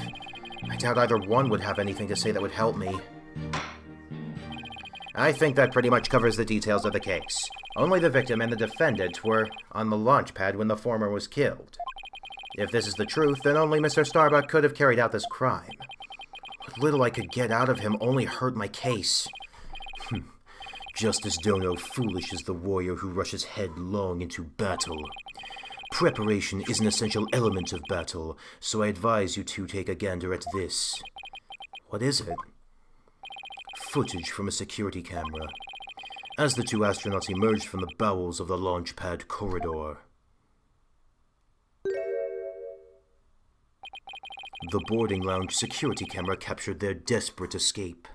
S1: I doubt either one would have anything to say that would help me. I think that pretty much covers the details of the case. Only the victim and the defendant were on the launch pad when the former was killed. If this is the truth, then only Mr. Starbuck could have carried out this crime. What little I could get out of him only hurt my case. Justice Dono foolish is the warrior who rushes headlong into battle. Preparation is an essential element of battle, so I advise you to take a gander at this. What is it? Footage from a security camera. As the two astronauts emerged from the bowels of the launch pad corridor. The boarding lounge security camera captured their desperate escape.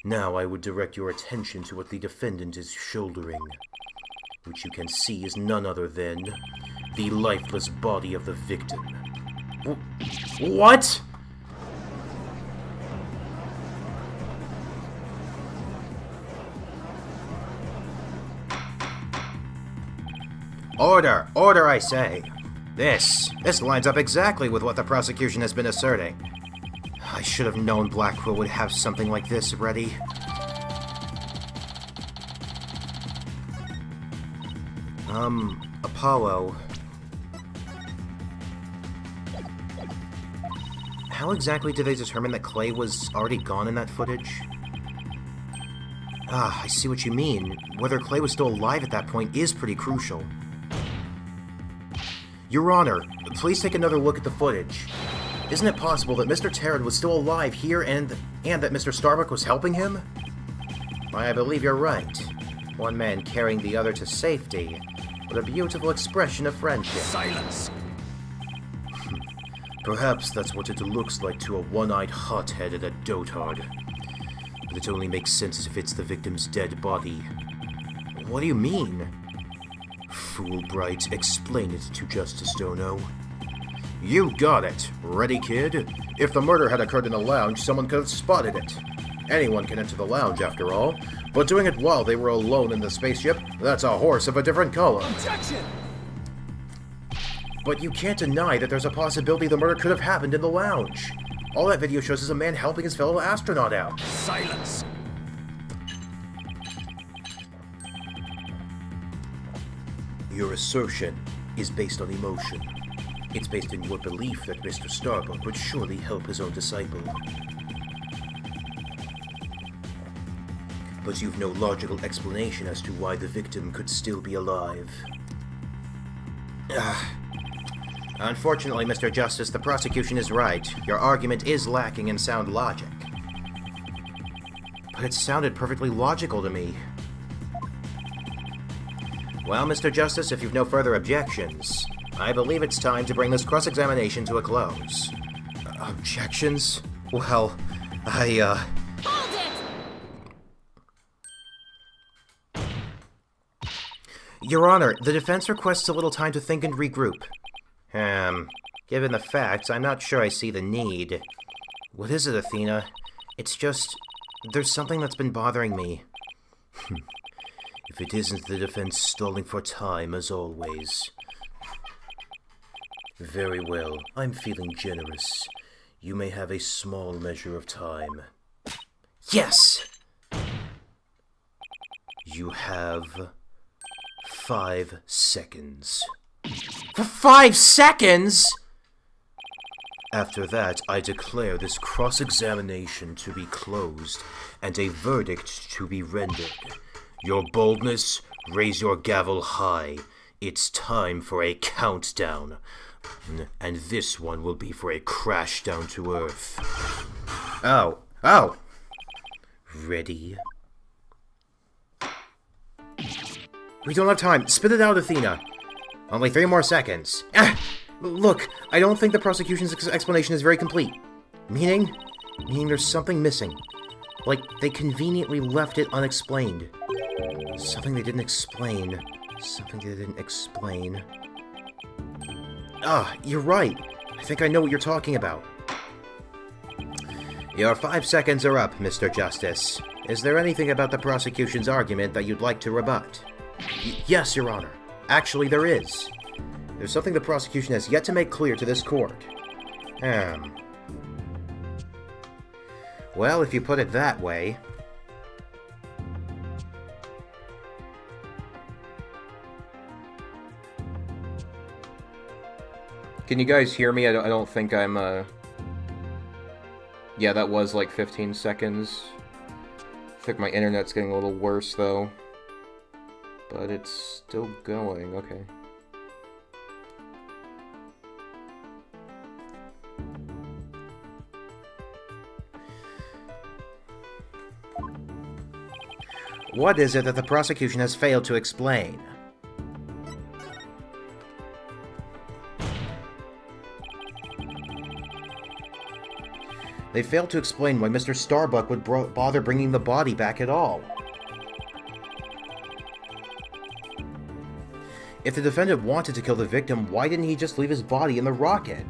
S1: Now I would direct your attention to what the defendant is shouldering, which you can see is none other than the lifeless body of the victim. What? Order! Order, I say! This lines up exactly with what the prosecution has been asserting. I should have known Blackwell would have something like this ready. Apollo. How exactly did they determine that Clay was already gone in that footage? Ah, I see what you mean. Whether Clay was still alive at that point is pretty crucial. Your Honor, please take another look at the footage. Isn't it possible that Mr. Terran was still alive here and that Mr. Starbuck was helping him? Why, I believe you're right. One man carrying the other to safety. What a beautiful expression of friendship.
S4: Silence!
S1: Perhaps that's what it looks like to a one-eyed hothead and a dotard. But it only makes sense if it's the victim's dead body. What do you mean? Fool Bright, explain it to Justice Dono. You got it. Ready, kid? If the murder had occurred in a lounge, someone could have spotted it. Anyone can enter the lounge, after all. But doing it while they were alone in the spaceship, that's a horse of a different color.
S4: Objection!
S1: But you can't deny that there's a possibility the murder could have happened in the lounge. All that video shows is a man helping his fellow astronaut out.
S4: Silence!
S1: Your assertion is based on emotion. It's based on your belief that Mr. Starbuck would surely help his own disciple. But you've no logical explanation as to why the victim could still be alive. Unfortunately, Mr. Justice, the prosecution is right. Your argument is lacking in sound logic. But it sounded perfectly logical to me. Well, Mr. Justice, if you've no further objections, I believe it's time to bring this cross-examination to a close. Objections? Well,
S6: Hold it!
S1: Your Honor, the defense requests a little time to think and regroup. Given the facts, I'm not sure I see the need. What is it, Athena? It's just... there's something that's been bothering me. If it isn't the defense stalling for time, as always. Very well, I'm feeling generous. You may have a small measure of time. Yes! You have 5 seconds. For 5 seconds?! After that, I declare this cross-examination to be closed, and a verdict to be rendered. Your boldness, raise your gavel high. It's time for a countdown. And this one will be for a crash down to Earth. Ow. Ow! Ready? We don't have time. Spit it out, Athena. Only 3 more seconds. Look, I don't think the prosecution's explanation is very complete. Meaning there's something missing. Like, they conveniently left it unexplained. Something they didn't explain. Something they didn't explain. Ah, you're right. I think I know what you're talking about. Your 5 seconds are up, Mr. Justice. Is there anything about the prosecution's argument that you'd like to rebut? Yes, Your Honor. Actually, there is. There's something the prosecution has yet to make clear to this court. Well, if you put it that way... Can you guys hear me? I don't think I'm, Yeah, that was like 15 seconds. think my internet's getting a little worse, though. But it's still going, okay.
S6: What is it that the prosecution has failed to explain? They failed to explain why Mr. Starbuck would bother bringing the body back at all. If the defendant wanted to kill the victim, why didn't he just leave his body in the rocket?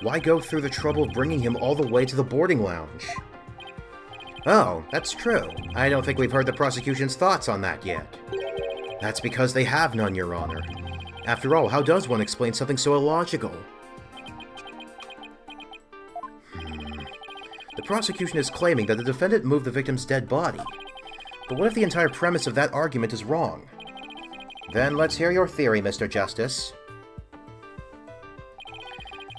S6: Why go through the trouble of bringing him all the way to the boarding lounge? Oh, that's true. I don't think we've heard the prosecution's thoughts on that yet. That's because they have none, Your Honor. After all, how does one explain something so illogical? The prosecution is claiming that the defendant moved the victim's dead body. But what if the entire premise of that argument is wrong? Then let's hear your theory, Mr. Justice.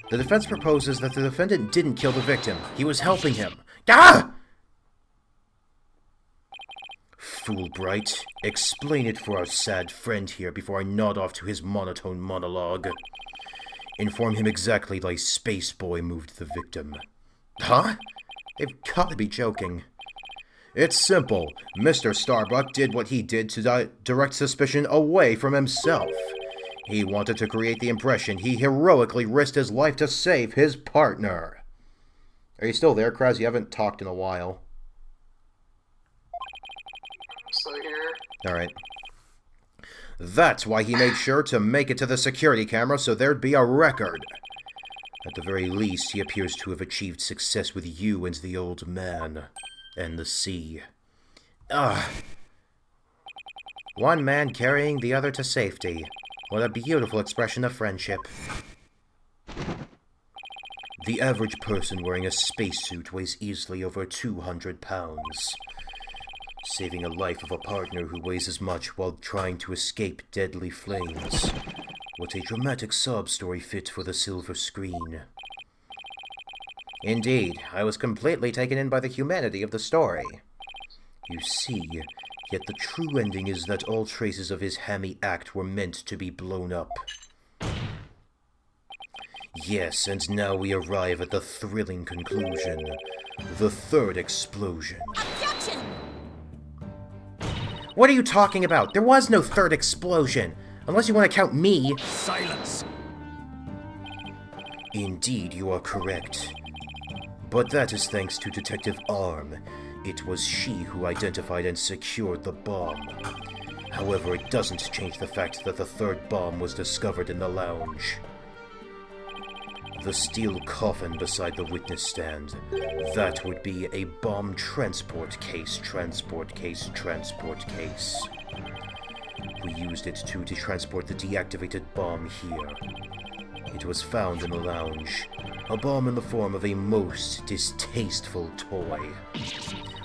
S6: The defense proposes that the defendant didn't kill the victim. He was helping him. Ah! Fulbright, explain it for our sad friend here before I nod off to his monotone monologue. Inform him exactly why Space Boy moved the victim. Huh? They've got to be joking. It's simple. Mr. Starbuck did what he did to direct suspicion away from himself. He wanted to create the impression he heroically risked his life to save his partner. Are you still there, Kraz? You haven't talked in a while.
S5: Still here.
S6: Alright. That's why he made sure to make it to the security camera so there'd be a record. At the very least, he appears to have achieved success with you and the old man. And the sea. Ugh. One man carrying the other to safety. What a beautiful expression of friendship. The average person wearing a spacesuit weighs easily over 200 pounds. Saving a life of a partner who weighs as much while trying to escape deadly flames. What a dramatic sob story fit for the silver screen. Indeed, I was completely taken in by the humanity of the story. You see, yet the true ending is that all traces of his hammy act were meant to be blown up. Yes, and now we arrive at the thrilling conclusion. The third explosion.
S7: Objection!
S6: What are you talking about? There was no third explosion. Unless you want to count me.
S4: Silence!
S6: Indeed, you are correct. But that is thanks to Detective Arm. It was she who identified and secured the bomb. However, it doesn't change the fact that the third bomb was discovered in the lounge. The steel coffin beside the witness stand. That would be a bomb transport case. We used it to transport the deactivated bomb here. It was found in the lounge. A bomb in the form of a most distasteful toy.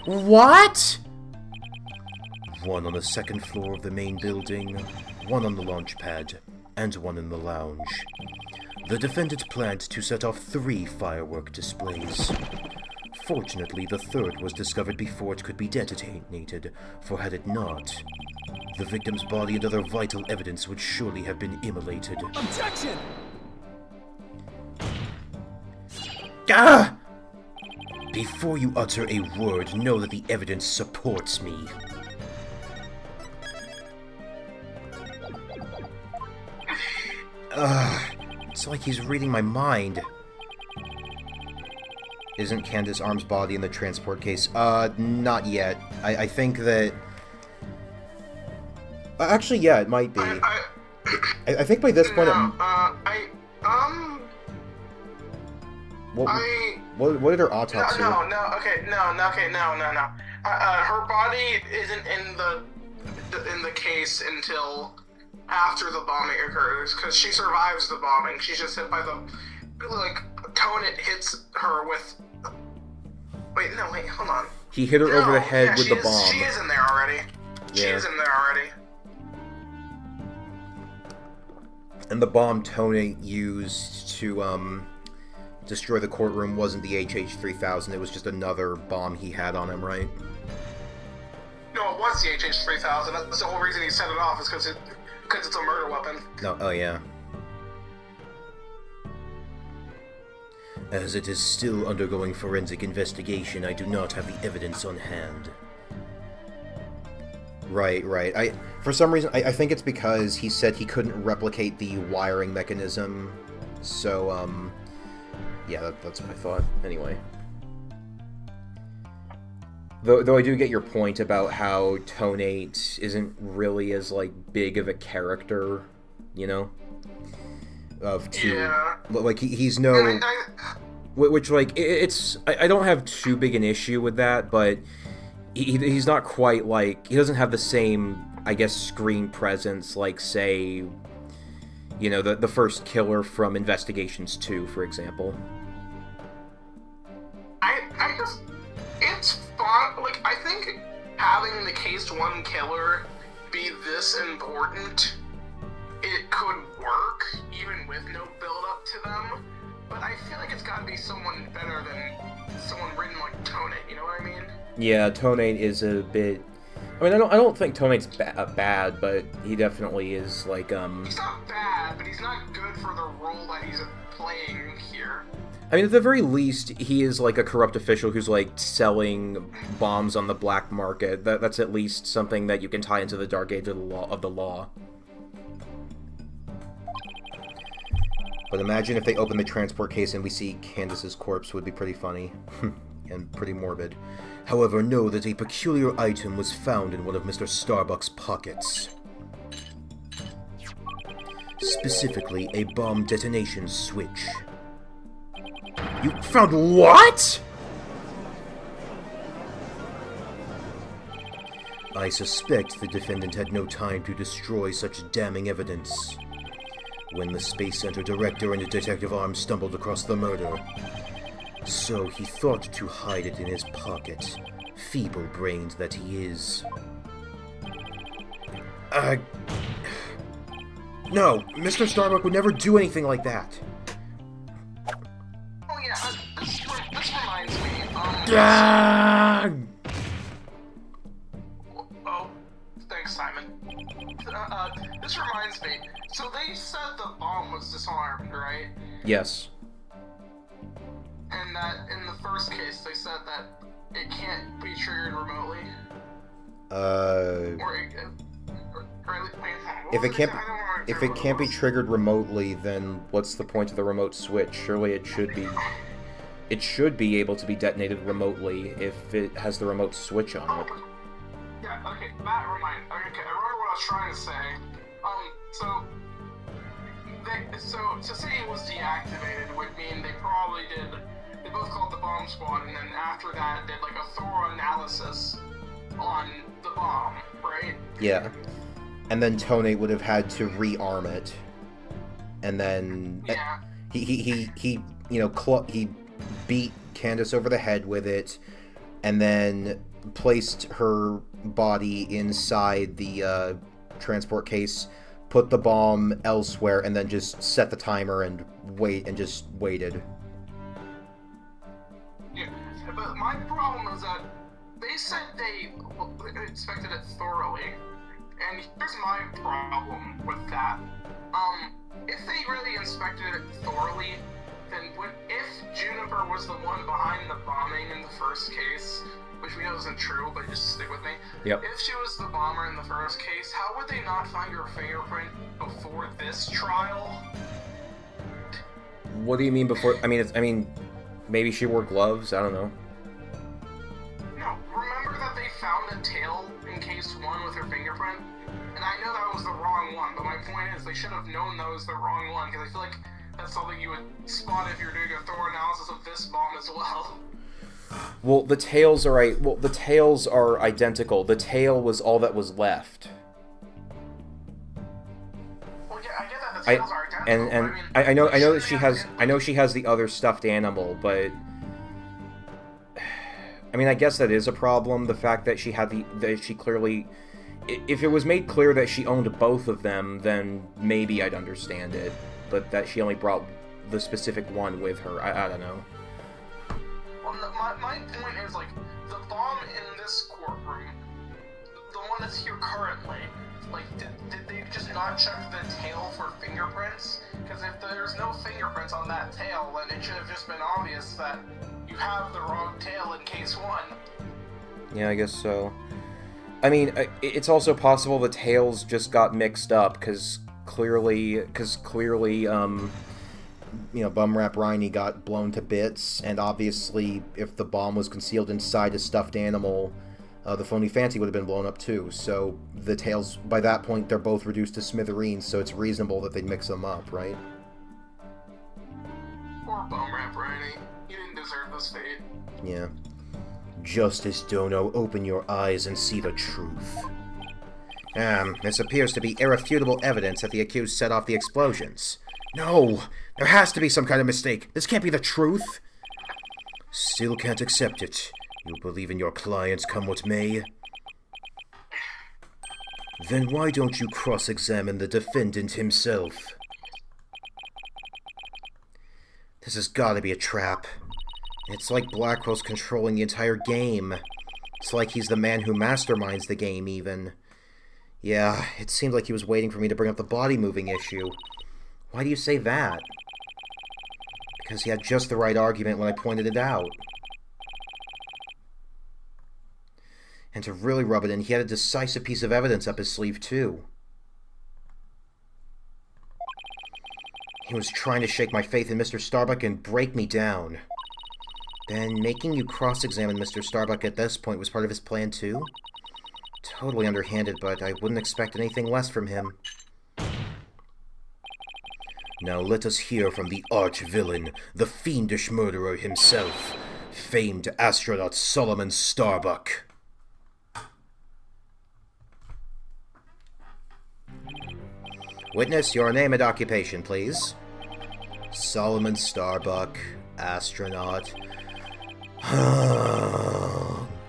S6: What? One on the second floor of the main building, one on the launch pad, and one in the lounge. The defendant planned to set off 3 firework displays. Fortunately, the third was discovered before it could be detonated, for had it not, the victim's body and other vital evidence would surely have been immolated.
S4: Objection!
S6: Ah! Before you utter a word, know that the evidence supports me. It's like he's reading my mind. Isn't Candace Arm's body in the transport case? Not yet. I think that... Actually, yeah, it might be. I think by this point... What did her autopsy?
S5: No. Her body isn't in the case until after the bombing occurs, because she survives the bombing. She's just hit by the Tonit hits her with. Wait, hold on.
S1: He hit her over the head with the bomb.
S5: She is in there already.
S1: Yeah.
S5: She is in there already.
S1: And the bomb Tonit used to destroy the courtroom wasn't the HH-3000, it was just another bomb he had on him, right?
S5: No, it was the HH-3000. That's the whole reason he set it off, is because it's a murder weapon.
S1: No, oh yeah. As it is still undergoing forensic investigation, I do not have the evidence on hand. Right. For some reason, I think it's because he said he couldn't replicate the wiring mechanism. So, yeah, that's what I thought. Anyway. Though I do get your point about how Tonate isn't really as, like, big of a character, you know?
S5: Yeah.
S1: Like, he's no... Which, like, it's... I don't have too big an issue with that, but he's not quite, like... He doesn't have the same, I guess, screen presence, like, say... You know, the first killer from Investigations 2, for example.
S5: I just... It's fun. Like, I think having the Case 1 killer be this important, it could work, even with no build-up to them. But I feel like it's gotta be someone better than someone written like Tonate, you know what I mean?
S1: Yeah, Tonate is a bit... I mean, I don't think Tonate's bad, but he definitely is, like,
S5: He's not bad, but he's not good for the role that he's playing here.
S1: I mean, at the very least, he is, like, a corrupt official who's, like, selling bombs on the black market. That's at least something that you can tie into the dark age of the law. But imagine if they open the transport case and we see Candace's corpse. Would be pretty funny. And pretty morbid. However, know that a peculiar item was found in one of Mr. Starbuck's pockets. Specifically, a bomb detonation switch. You found what? I suspect the defendant had no time to destroy such damning evidence. When the Space Center director and Detective Arms stumbled across the murder. So he thought to hide it in his pocket, feeble-brained that he is. No, Mr. Starbuck would never do anything like that.
S5: Oh yeah, this reminds me, Oh, thanks, Simon. This reminds me, so they said the bomb was disarmed, right?
S1: Yes.
S5: And that in the first case, they said that it can't be triggered remotely.
S1: If it can't be triggered remotely, then what's the point of the remote switch? Surely it should be. It should be able to be detonated remotely if it has the remote switch on it.
S5: Yeah. Okay. That reminds. Okay. I remember what I was trying to say. So to say it was deactivated would mean they probably did. They both called the bomb squad, and then after that did like a thorough analysis on the bomb, right?
S1: Yeah. And then Tonate would have had to rearm it. And then
S5: yeah.
S1: He he beat Candace over the head with it, and then placed her body inside the transport case, put the bomb elsewhere, and then just set the timer and just waited.
S5: Yeah, but my problem is that they said they inspected it thoroughly, and here's my problem with that. If they really inspected it thoroughly, then if Juniper was the one behind the bombing in the first case, which we know isn't true, but just stick with me.
S1: Yep.
S5: If she was the bomber in the first case, how would they not find her fingerprint before this trial?
S1: What do you mean before? I mean, maybe she wore gloves. I don't know.
S5: No, remember that they found a tail in case 1 with her fingerprint? And I know that was the wrong one, but my point is they should have known that was the wrong one, because I feel like that's something you would spot if you're doing a thorough analysis of this bomb as well.
S1: Well, the tails are identical. The tail was all that was left.
S5: Well, yeah, I get that the tails are identical.
S1: And I know that she has the other stuffed animal, but I mean, I guess that is a problem. The fact that she clearly, if it was made clear that she owned both of them, then maybe I'd understand it. But that she only brought the specific one with her. I don't know.
S5: Well, no, my point is, like, the bomb in this courtroom, the one that's here currently, like, did they just not check the tail for fingerprints? Because if there's no fingerprints on that tail, then it should have just been obvious that you have the wrong tail in case 1.
S1: Yeah, I guess so. I mean, it's also possible the tails just got mixed up, because clearly, you know, Bumrap Riney got blown to bits, and obviously, if the bomb was concealed inside a stuffed animal, the Phony Fancy would have been blown up too. So the tails, by that point, they're both reduced to smithereens, so it's reasonable that they'd mix them up, right?
S5: Poor Bumrap Riney. He didn't deserve this fate.
S1: Yeah.
S6: Justice Dono, open your eyes and see the truth.
S1: This appears to be irrefutable evidence that the accused set off the explosions. No! There has to be some kind of mistake. This can't be the truth.
S6: Still can't accept it. You believe in your clients, come what may? Then why don't you cross-examine the defendant himself?
S1: This has got to be a trap. It's like Blackwell's controlling the entire game. It's like he's the man who masterminds the game, even. Yeah, it seemed like he was waiting for me to bring up the body-moving issue. Why do you say that? Because he had just the right argument when I pointed it out. And to really rub it in, he had a decisive piece of evidence up his sleeve, too. He was trying to shake my faith in Mr. Starbuck and break me down. Then making you cross-examine Mr. Starbuck at this point was part of his plan, too? Totally underhanded, but I wouldn't expect anything less from him.
S6: Now let us hear from the arch-villain, the fiendish murderer himself, famed astronaut Solomon Starbuck.
S1: Witness, your name and occupation, please. Solomon Starbuck, astronaut.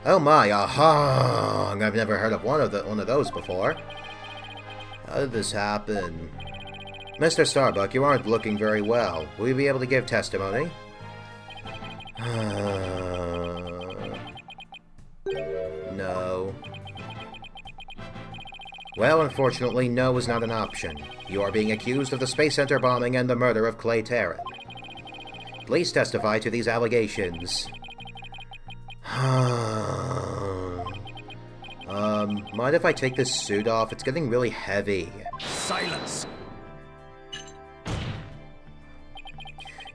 S1: Oh my, a hung! I've never heard of one of those before. How did this happen? Mr. Starbuck, you aren't looking very well. Will you be able to give testimony? No. Well, unfortunately, no is not an option. You are being accused of the Space Center bombing and the murder of Clay Terran. Please testify to these allegations. Mind if I take this suit off? It's getting really heavy.
S4: Silence!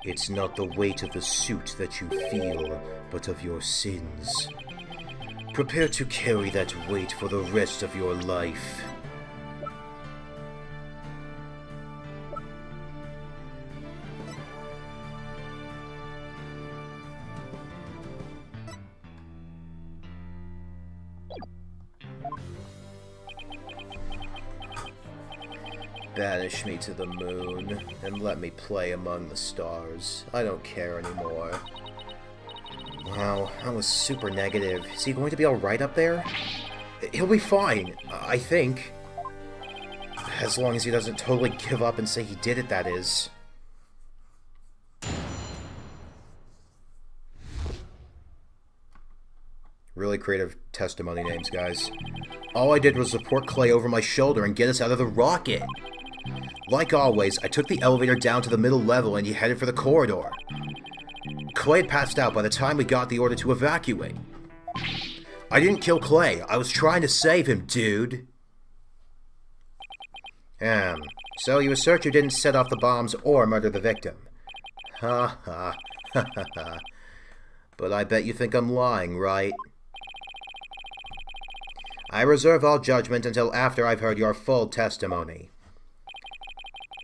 S6: It's not the weight of the suit that you feel, but of your sins. Prepare to carry that weight for the rest of your life.
S1: Banish me to the moon, and let me play among the stars. I don't care anymore. Wow, that was super negative. Is he going to be alright up there? He'll be fine, I think. As long as he doesn't totally give up and say he did it, that is. Really creative testimony names, guys. All I did was support Clay over my shoulder and get us out of the rocket. Like always, I took the elevator down to the middle level and he headed for the corridor. Clay had passed out by the time we got the order to evacuate. I didn't kill Clay. I was trying to save him, dude. So you assert you didn't set off the bombs or murder the victim. Ha ha ha ha ha. But I bet you think I'm lying, right? I reserve all judgment until after I've heard your full testimony.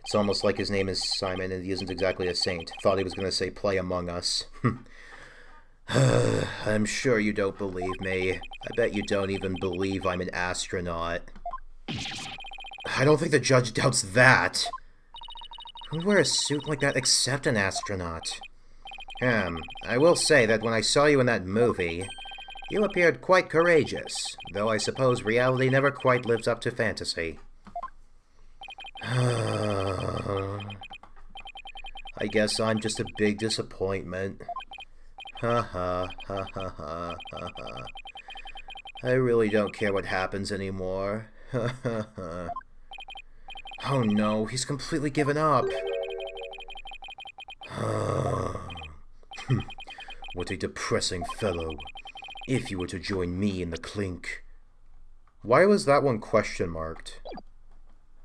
S1: It's almost like his name is Simon and he isn't exactly a saint. Thought he was going to say play among us. I'm sure you don't believe me. I bet you don't even believe I'm an astronaut. I don't think the judge doubts that. Who'd wear a suit like that except an astronaut? I will say that when I saw you in that movie, you appeared quite courageous, though I suppose reality never quite lives up to fantasy.
S6: I guess I'm just a big disappointment. Ha ha ha ha ha ha ha. I really don't care what happens anymore. Ha ha ha. Oh no, he's completely given up. What a depressing fellow. If you were to join me in the clink. Why was that one question marked?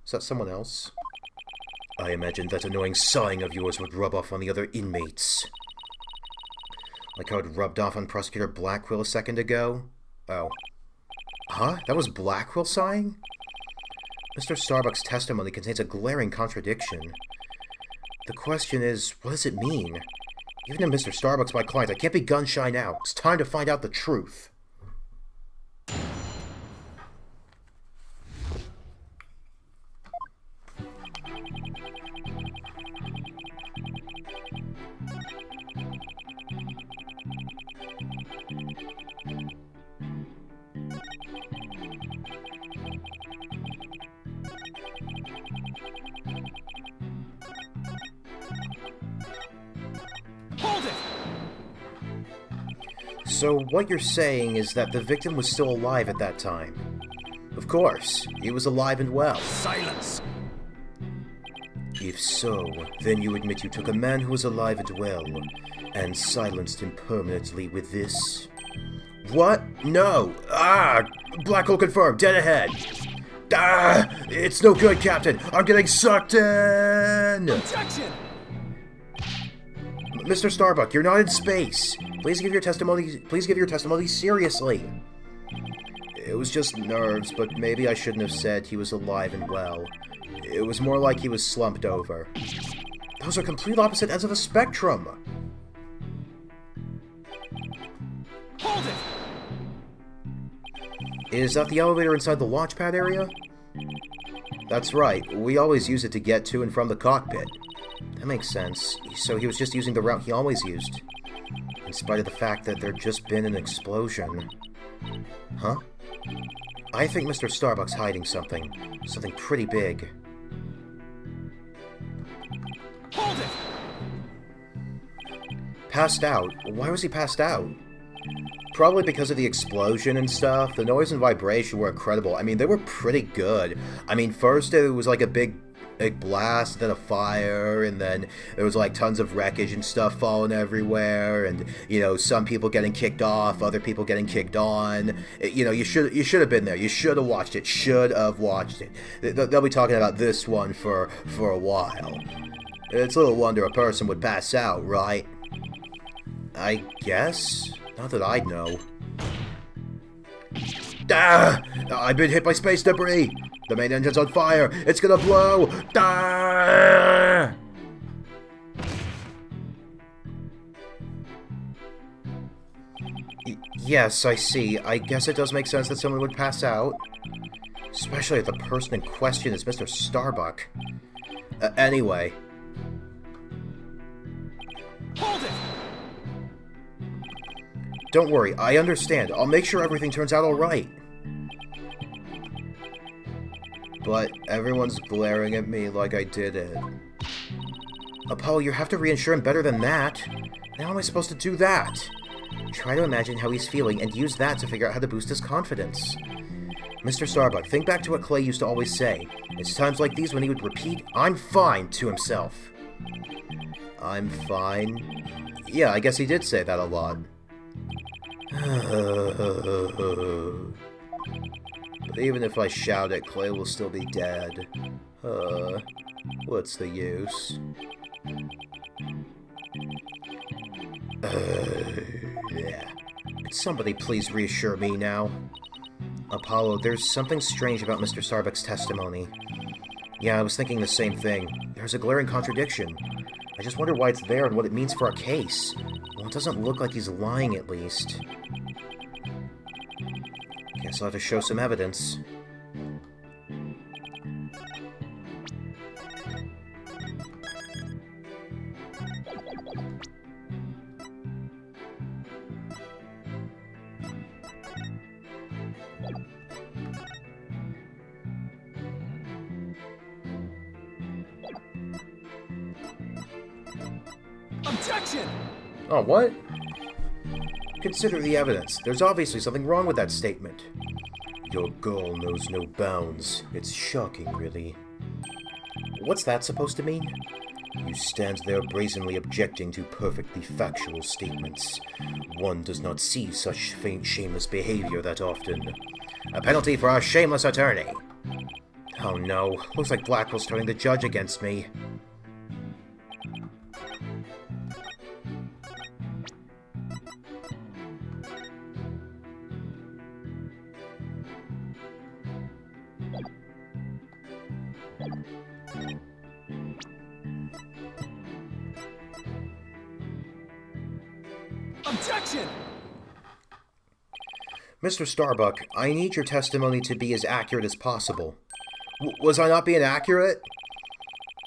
S6: Is that someone else? I imagined that annoying sighing of yours would rub off on the other inmates. Like how it rubbed off on Prosecutor Blackwell a second ago? Oh. Huh? That was Blackwell sighing? Mr. Starbuck's testimony contains a glaring contradiction. The question is, what does it mean? Even if Mr. Starbuck's my client, I can't be gun-shy now. It's time to find out the truth.
S4: Hold it!
S6: So what you're saying is that the victim was still alive at that time? Of course, he was alive and well.
S4: Silence!
S6: If so, then you admit you took a man who was alive and well, and silenced him permanently with this? What? No! Ah! Black hole confirmed, dead ahead! Ah! It's no good, Captain! I'm getting sucked in!
S4: Objection!
S6: Mr. Starbuck, you're not in space. Please give your testimony seriously. It was just nerves, but maybe I shouldn't have said he was alive and well. It was more like he was slumped over. Those are complete opposite ends of a spectrum.
S4: Hold it!
S6: Is that the elevator inside the launch pad area? That's right. We always use it to get to and from the cockpit. That makes sense. So he was just using the route he always used. In spite of the fact that there'd just been an explosion. Huh? I think Mr. Starbuck's hiding something. Something pretty big.
S4: Hold it!
S6: Passed out? Why was he passed out? Probably because of the explosion and stuff. The noise and vibration were incredible. I mean, they were pretty good. I mean, first it was like a big blast, then a fire, and then there was like tons of wreckage and stuff falling everywhere, and you know, some people getting kicked off, other people getting kicked on. You know, you should have been there. You should have watched it. Should have watched it. They'll be talking about this one for a while. It's little wonder a person would pass out, right? I guess. Not that I'd know. Ah! I've been hit by space debris! The main engine's on fire! It's gonna blow! Ah! Yes, I see. I guess it does make sense that someone would pass out. Especially if the person in question is Mr. Starbuck. Anyway.
S4: Hold it!
S6: Don't worry, I understand. I'll make sure everything turns out alright. But everyone's glaring at me like I did it. Apollo, you have to reassure him better than that. How am I supposed to do that? Try to imagine how he's feeling and use that to figure out how to boost his confidence. Mr. Starbuck, think back to what Clay used to always say. It's times like these when he would repeat, "I'm fine," to himself. I'm fine? Yeah, I guess he did say that a lot. But even if I shout it, Clay will still be dead. What's the use? Yeah. Could somebody please reassure me now? Apollo, there's something strange about Mr. Starbuck's testimony. Yeah, I was thinking the same thing. There's a glaring contradiction. I just wonder why it's there and what it means for our case. Well, it doesn't look like he's lying, at least. Guess I'll have to show some evidence.
S4: Objection!
S1: Oh, what?
S6: Consider the evidence. There's obviously something wrong with that statement. Your gall knows no bounds. It's shocking, really. What's that supposed to mean? You stand there brazenly objecting to perfectly factual statements. One does not see such shameless behavior that often. A penalty for our shameless attorney! Oh no, looks like Blackwell's turning the judge against me.
S4: Objection!
S6: Mr. Starbuck, I need your testimony to be as accurate as possible. Was I not being accurate?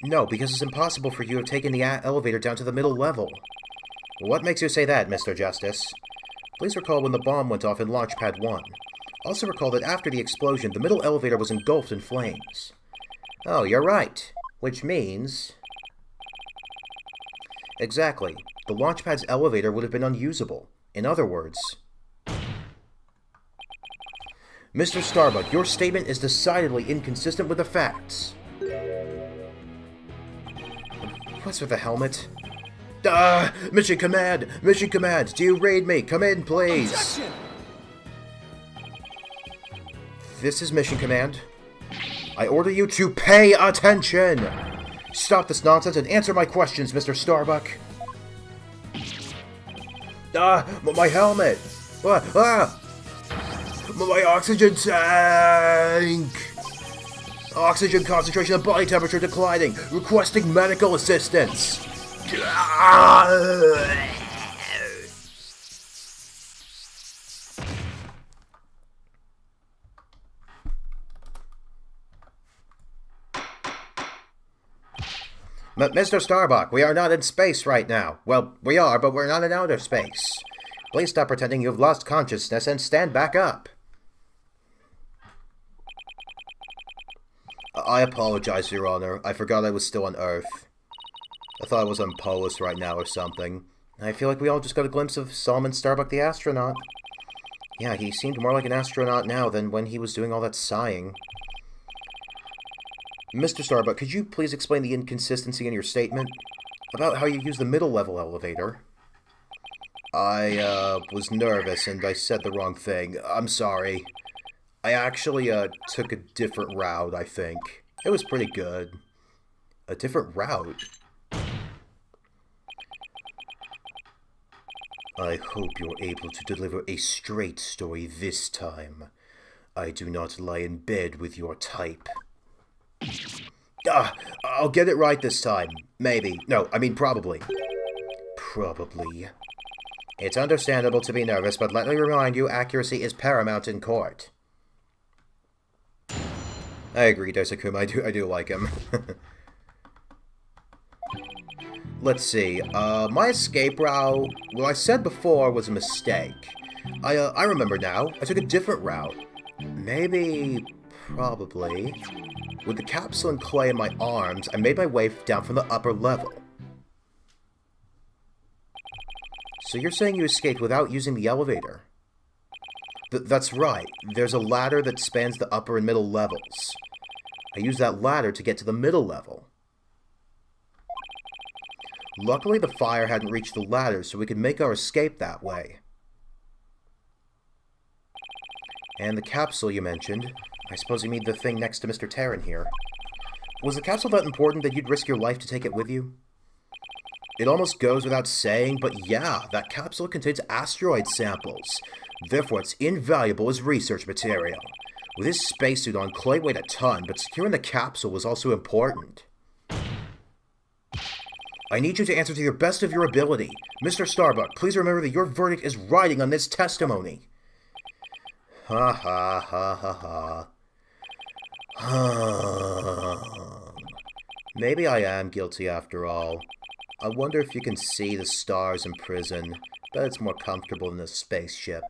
S6: No, because it's impossible for you to have taken the elevator down to the middle level. What makes you say that, Mr. Justice? Please recall when the bomb went off in Launchpad 1. Also recall that after the explosion, the middle elevator was engulfed in flames. Oh, you're right. Which means... Exactly. The Launchpad's elevator would have been unusable. In other words... Mr. Starbuck, your statement is decidedly inconsistent with the facts. What's with the helmet? Mission Command! Mission Command! Do you raid me? Come in, please!
S4: Objection!
S6: This is Mission Command. I order you to pay attention! Stop this nonsense and answer my questions, Mr. Starbuck. My helmet! My oxygen tank! Oxygen concentration and body temperature declining. Requesting medical assistance. Mr. Starbuck, we are not in space right now. Well, we are, but we're not in outer space. Please stop pretending you've lost consciousness and stand back up. I apologize, Your Honor. I forgot I was still on Earth. I thought I was on Polis right now or something. I feel like we all just got a glimpse of Solomon Starbuck the astronaut. Yeah, he seemed more like an astronaut now than when he was doing all that sighing. Mr. Starbuck, could you please explain the inconsistency in your statement? About how you use the middle level elevator. I, was nervous and I said the wrong thing. I'm sorry. I actually, took a different route, I think. It was pretty good. A different route? I hope you're able to deliver a straight story this time. I do not lie in bed with your type. I'll get it right this time. Maybe. No, I mean probably. Probably. It's understandable to be nervous, but let me remind you, accuracy is paramount in court. I agree, Dosakuma. I do like him. Let's see. My escape route, what I said before was a mistake. I remember now. I took a different route. Maybe, probably. With the capsule and clay in my arms, I made my way down from the upper level. So you're saying you escaped without using the elevator? That's right. There's a ladder that spans the upper and middle levels. I used that ladder to get to the middle level. Luckily, the fire hadn't reached the ladder, so we could make our escape that way. And the capsule you mentioned. I suppose you mean the thing next to Mr. Terran here. Was the capsule that important that you'd risk your life to take it with you? It almost goes without saying, but yeah, that capsule contains asteroid samples. Therefore, it's invaluable as research material. With his spacesuit on, Clay weighed a ton, but securing the capsule was also important. I need you to answer to the best of your ability. Mr. Starbuck, please remember that your verdict is riding on this testimony. Ha ha ha ha ha. Maybe I am guilty after all. I wonder if you can see the stars in prison. Bet it's more comfortable than a spaceship.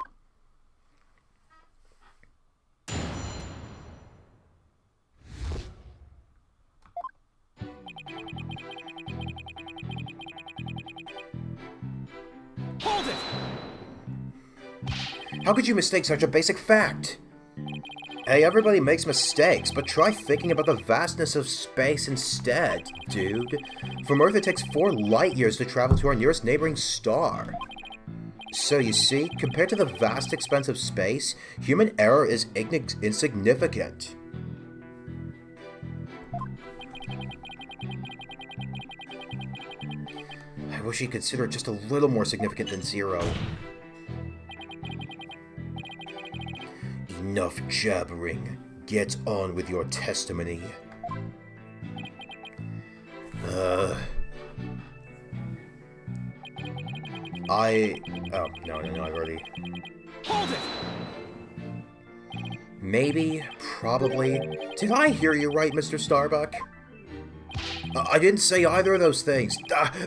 S6: How could you mistake such a basic fact? Hey, everybody makes mistakes, but try thinking about the vastness of space instead, dude. From Earth, it takes 4 light years to travel to our nearest neighboring star. So you see, compared to the vast expanse of space, human error is insignificant. I wish he'd consider it just a little more significant than 0. Enough jabbering. Get on with your testimony. Oh, no, I've already...
S4: Hold it!
S6: Maybe, probably... Did I hear you right, Mr. Starbuck? I didn't say either of those things.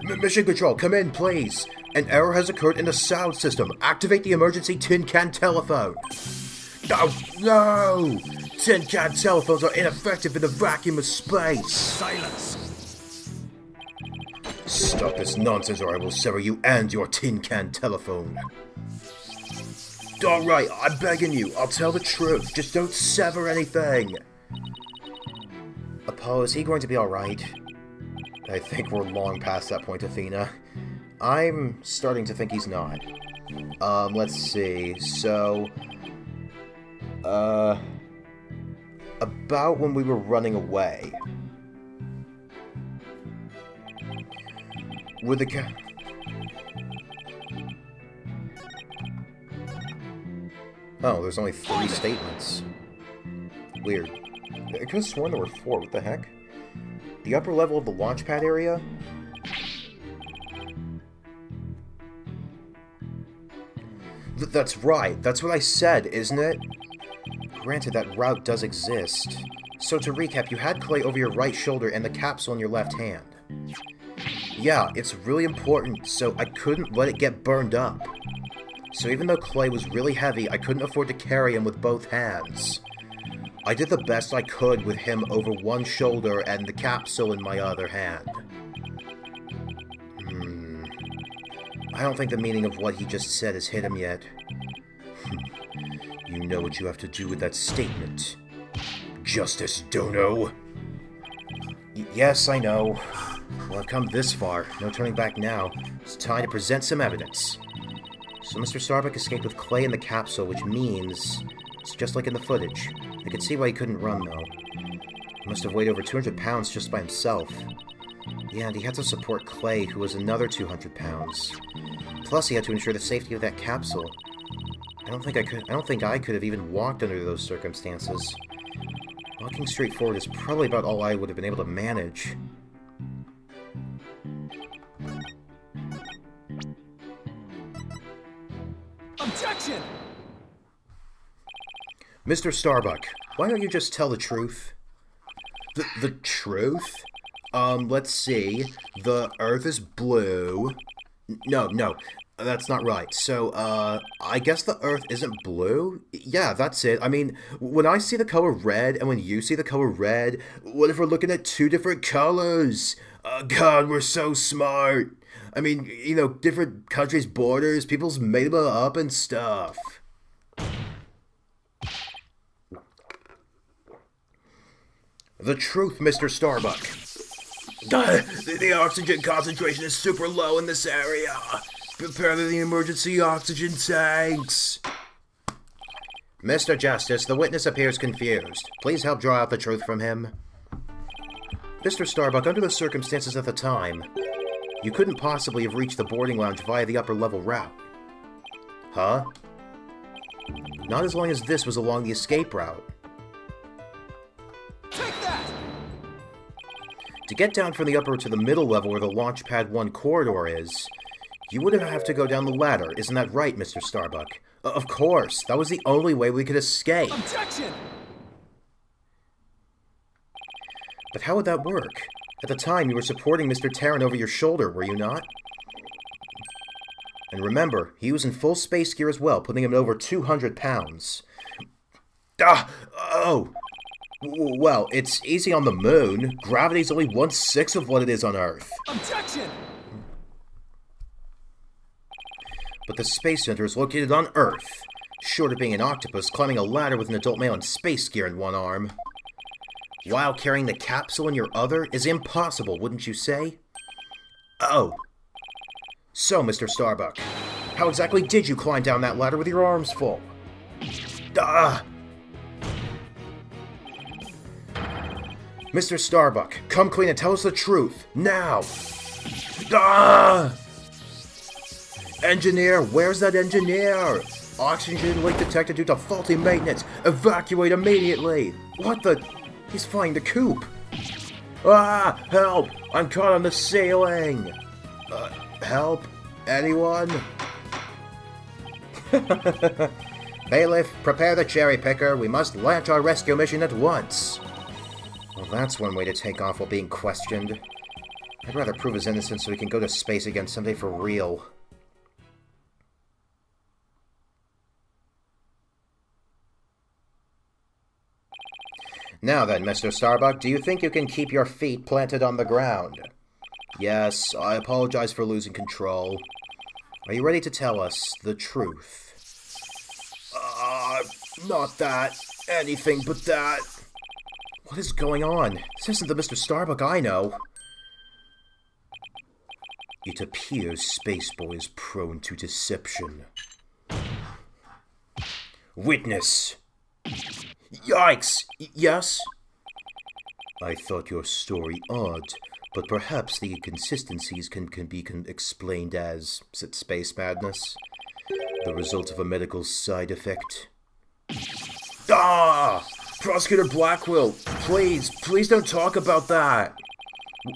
S6: Mission Control, come in, please. An error has occurred in the sound system. Activate the emergency tin can telephone. Oh, no! Tin can telephones are ineffective in the vacuum of space.
S4: Silence!
S6: Stop this nonsense or I will sever you and your tin can telephone. Alright, I'm begging you. I'll tell the truth. Just don't sever anything. Apollo, is he going to be alright? I think we're long past that point, Athena. I'm starting to think he's not. Let's see. So... about when we were running away. With the Oh, there's only 3 statements. Weird. I could have sworn there were 4. What the heck? The upper level of the launch pad area? That's right. That's what I said, isn't it? Granted, that route does exist. So to recap, you had Clay over your right shoulder and the capsule in your left hand. Yeah, it's really important, so I couldn't let it get burned up. So even though Clay was really heavy, I couldn't afford to carry him with both hands. I did the best I could with him over one shoulder and the capsule in my other hand. I don't think the meaning of what he just said has hit him yet. You know what you have to do with that statement. Justice, Dono. Yes, I know. Well, I've come this far. No turning back now. It's time to present some evidence. So Mr. Starbuck escaped with Clay in the capsule, which means... it's just like in the footage. I could see why he couldn't run, though. He must have weighed over 200 pounds just by himself. Yeah, and he had to support Clay, who was another 200 pounds. Plus, he had to ensure the safety of that capsule. I don't think I could have even walked under those circumstances. Walking straight forward is probably about all I would have been able to manage.
S4: Objection!
S6: Mr. Starbuck, why don't you just tell the truth? The truth? Let's see. The Earth is blue. No, that's not right. So, I guess the Earth isn't blue? Yeah, that's it. I mean, when I see the color red and when you see the color red, what if we're looking at 2 different colors? God, we're so smart. I mean, you know, different countries' borders, people's made them up and stuff. The truth, Mr. Starbuck. The oxygen concentration is super low in this area. Prepare the emergency oxygen tanks. Mr. Justice, the witness appears confused. Please help draw out the truth from him. Mr. Starbuck, under the circumstances at the time, you couldn't possibly have reached the boarding lounge via the upper level route. Huh? Not as long as this was along the escape route.
S4: Take that!
S6: To get down from the upper to the middle level where the Launch Pad 1 corridor is, you would have to go down the ladder. Isn't that right, Mr. Starbuck? Of course. That was the only way we could escape.
S4: Objection!
S6: But how would that work? At the time, you were supporting Mr. Terran over your shoulder, were you not? And remember, he was in full space gear as well, putting him at over 200 pounds. Well, it's easy on the moon. Gravity's only 1/6 of what it is on Earth.
S4: Objection!
S6: But the Space Center is located on Earth. Short of being an octopus, climbing a ladder with an adult male in space gear in one arm, while carrying the capsule in your other, is impossible, wouldn't you say? Oh. So, Mr. Starbuck, how exactly did you climb down that ladder with your arms full? Mr. Starbuck, come clean and tell us the truth, now! Engineer, where's that engineer? Oxygen leak detected due to faulty maintenance. Evacuate immediately! What the? He's flying the coop! Help! I'm caught on the ceiling! Help? Anyone? Bailiff, prepare the cherry picker. We must launch our rescue mission at once. Well, that's one way to take off while being questioned. I'd rather prove his innocence so he can go to space again someday for real. Now then, Mr. Starbuck, do you think you can keep your feet planted on the ground? Yes, I apologize for losing control. Are you ready to tell us the truth? Not that. Anything but that. What is going on? This isn't the Mr. Starbuck I know. It appears Spaceboy is prone to deception. Witness! Yikes! Yes? I thought your story odd, but perhaps the inconsistencies can be explained as, is it space madness? The result of a medical side effect? Prosecutor Blackwell, please don't talk about that!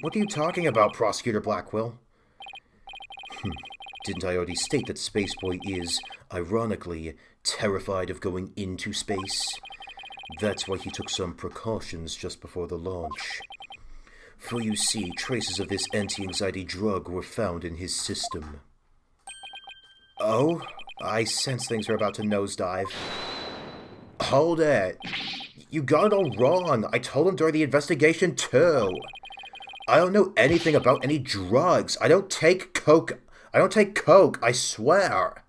S6: What are you talking about, Prosecutor Blackwell? Didn't I already state that Spaceboy is, ironically, terrified of going into space? That's why he took some precautions just before the launch. For you see, traces of this anti-anxiety drug were found in his system. Oh? I sense things are about to nosedive. Hold it! You got it all wrong! I told him during the investigation, too! I don't know anything about any drugs! I don't take coke, I swear!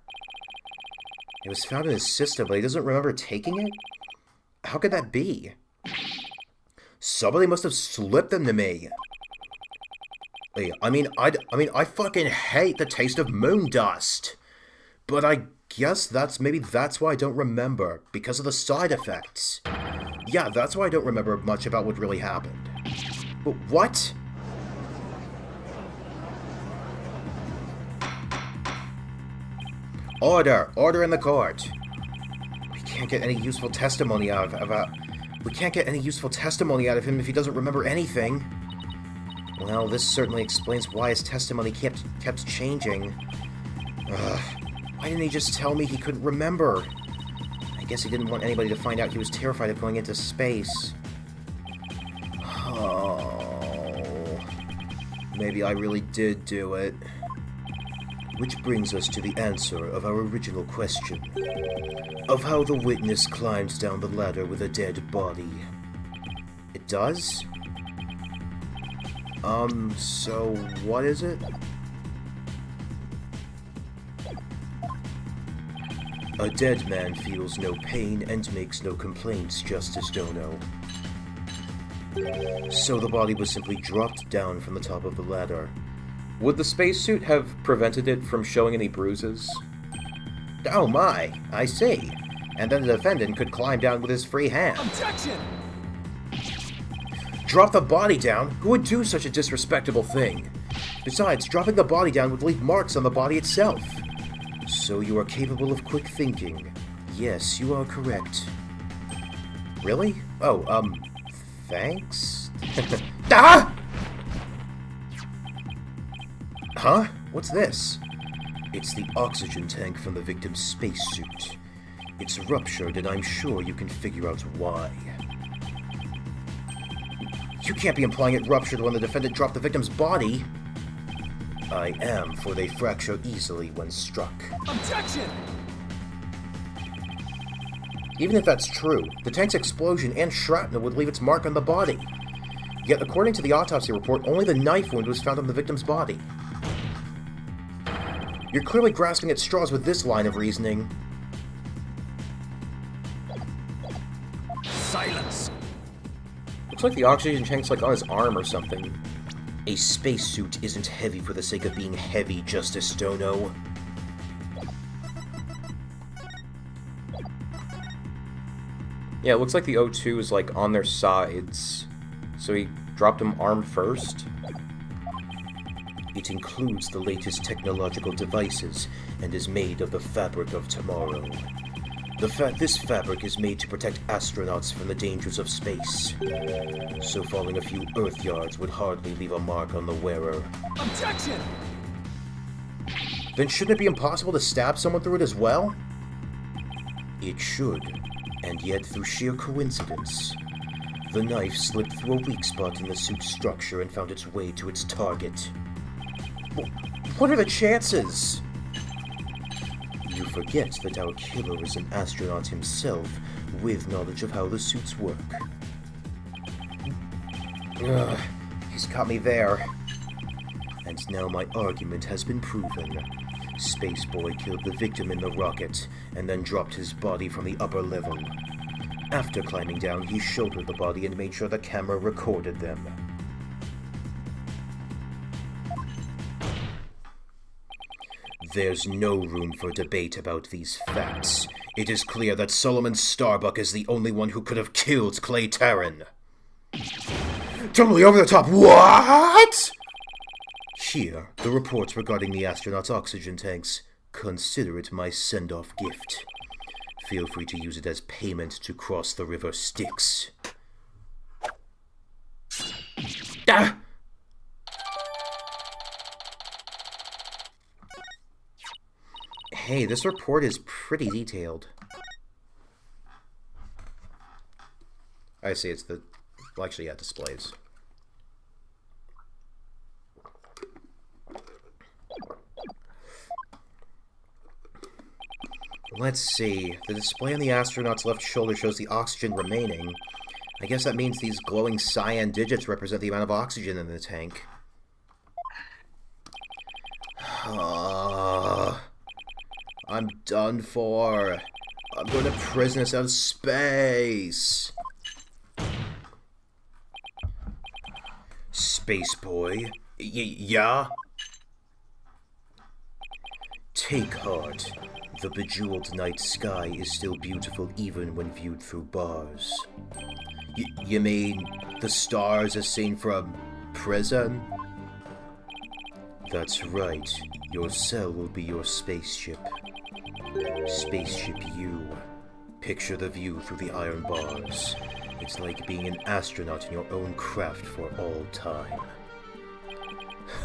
S6: It was found in his system, but he doesn't remember taking it? How could that be? Somebody must have slipped them to me. I fucking hate the taste of moon dust. But I guess that's why I don't remember, because of the side effects. Yeah, that's why I don't remember much about what really happened. But what? Order in the court. We can't get any useful testimony out of him if he doesn't remember anything. Well, this certainly explains why his testimony kept changing. Why didn't he just tell me he couldn't remember? I guess he didn't want anybody to find out he was terrified of going into space. Oh, maybe I really did do it. Which brings us to the answer of our original question, of how the witness climbs down the ladder with a dead body. It does? So what is it? A dead man feels no pain and makes no complaints, Justice Dono. So the body was simply dropped down from the top of the ladder.
S1: Would the spacesuit have prevented it from showing any bruises?
S6: Oh my, I see. And then the defendant could climb down with his free hand.
S4: Objection!
S6: Drop the body down? Who would do such a disrespectable thing? Besides, dropping the body down would leave marks on the body itself. So you are capable of quick thinking. Yes, you are correct. Really? Oh, thanks? Ah! Huh? What's this? It's the oxygen tank from the victim's spacesuit. It's ruptured, and I'm sure you can figure out why. You can't be implying it ruptured when the defendant dropped the victim's body. I am, for they fracture easily when struck.
S4: Objection!
S6: Even if that's true, the tank's explosion and shrapnel would leave its mark on the body. Yet, according to the autopsy report, only the knife wound was found on the victim's body. You're clearly grasping at straws with this line of reasoning.
S4: Silence!
S1: Looks like the oxygen tank's like on his arm or something.
S6: A spacesuit isn't heavy for the sake of being heavy, Justice Stono.
S1: Yeah, it looks like the O2 is like on their sides. So he dropped him arm first.
S6: It includes the latest technological devices and is made of the fabric of tomorrow. This fabric is made to protect astronauts from the dangers of space. So falling a few Earth yards would hardly leave a mark on the wearer.
S4: Objection!
S1: Then shouldn't it be impossible to stab someone through it as well?
S6: It should, and yet through sheer coincidence, the knife slipped through a weak spot in the suit's structure and found its way to its target.
S1: What are the chances?
S6: You forget that our killer is an astronaut himself, with knowledge of how the suits work.
S1: Ugh, he's got me there.
S6: And now my argument has been proven. Spaceboy killed the victim in the rocket, and then dropped his body from the upper level. After climbing down, he shouldered the body and made sure the camera recorded them. There's no room for debate about these facts. It is clear that Solomon Starbuck is the only one who could have killed Clay Terran.
S1: Totally over the top. What?
S6: Here, the reports regarding the astronauts' oxygen tanks. Consider it my send-off gift. Feel free to use it as payment to cross the river Styx.
S1: Ah! Hey, this report is pretty detailed. I see, it's the... Well, actually, yeah, displays. Let's see. The display on the astronaut's left shoulder shows the oxygen remaining. I guess that means these glowing cyan digits represent the amount of oxygen in the tank. I'm done for. I'm going to prison us out of space.
S6: Spaceboy? Yeah? Take heart. The bejeweled night sky is still beautiful even when viewed through bars. You mean the stars as seen from prison? That's right. Your cell will be your spaceship. Spaceship U. Picture the view through the iron bars. It's like being an astronaut in your own craft for all time.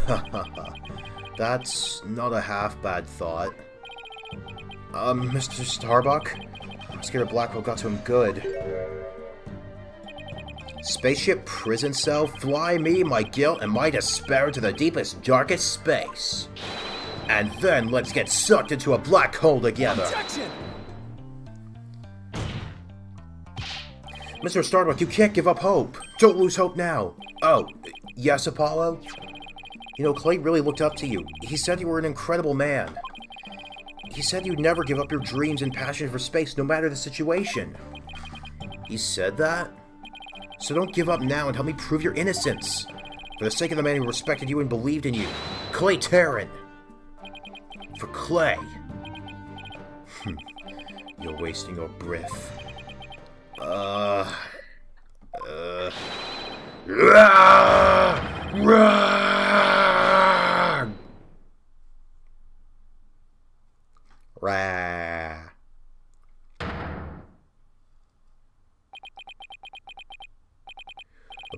S6: Hahaha. That's not a half-bad thought.
S1: Mr. Starbuck? I'm scared Blackwell got to him good. Spaceship prison cell, fly me, my guilt, and my despair to the deepest, darkest space. And then let's get sucked into a black hole together.
S4: Objection!
S1: Mr. Starbuck, you can't give up hope. Don't lose hope now. Oh, yes, Apollo? You know, Clay really looked up to you. He said you were an incredible man. He said you'd never give up your dreams and passion for space, no matter the situation. He said that? So don't give up now and help me prove your innocence. For the sake of the man who respected you and believed in you. Clay Terran. For Clay.
S6: You're wasting your breath.
S1: Rah.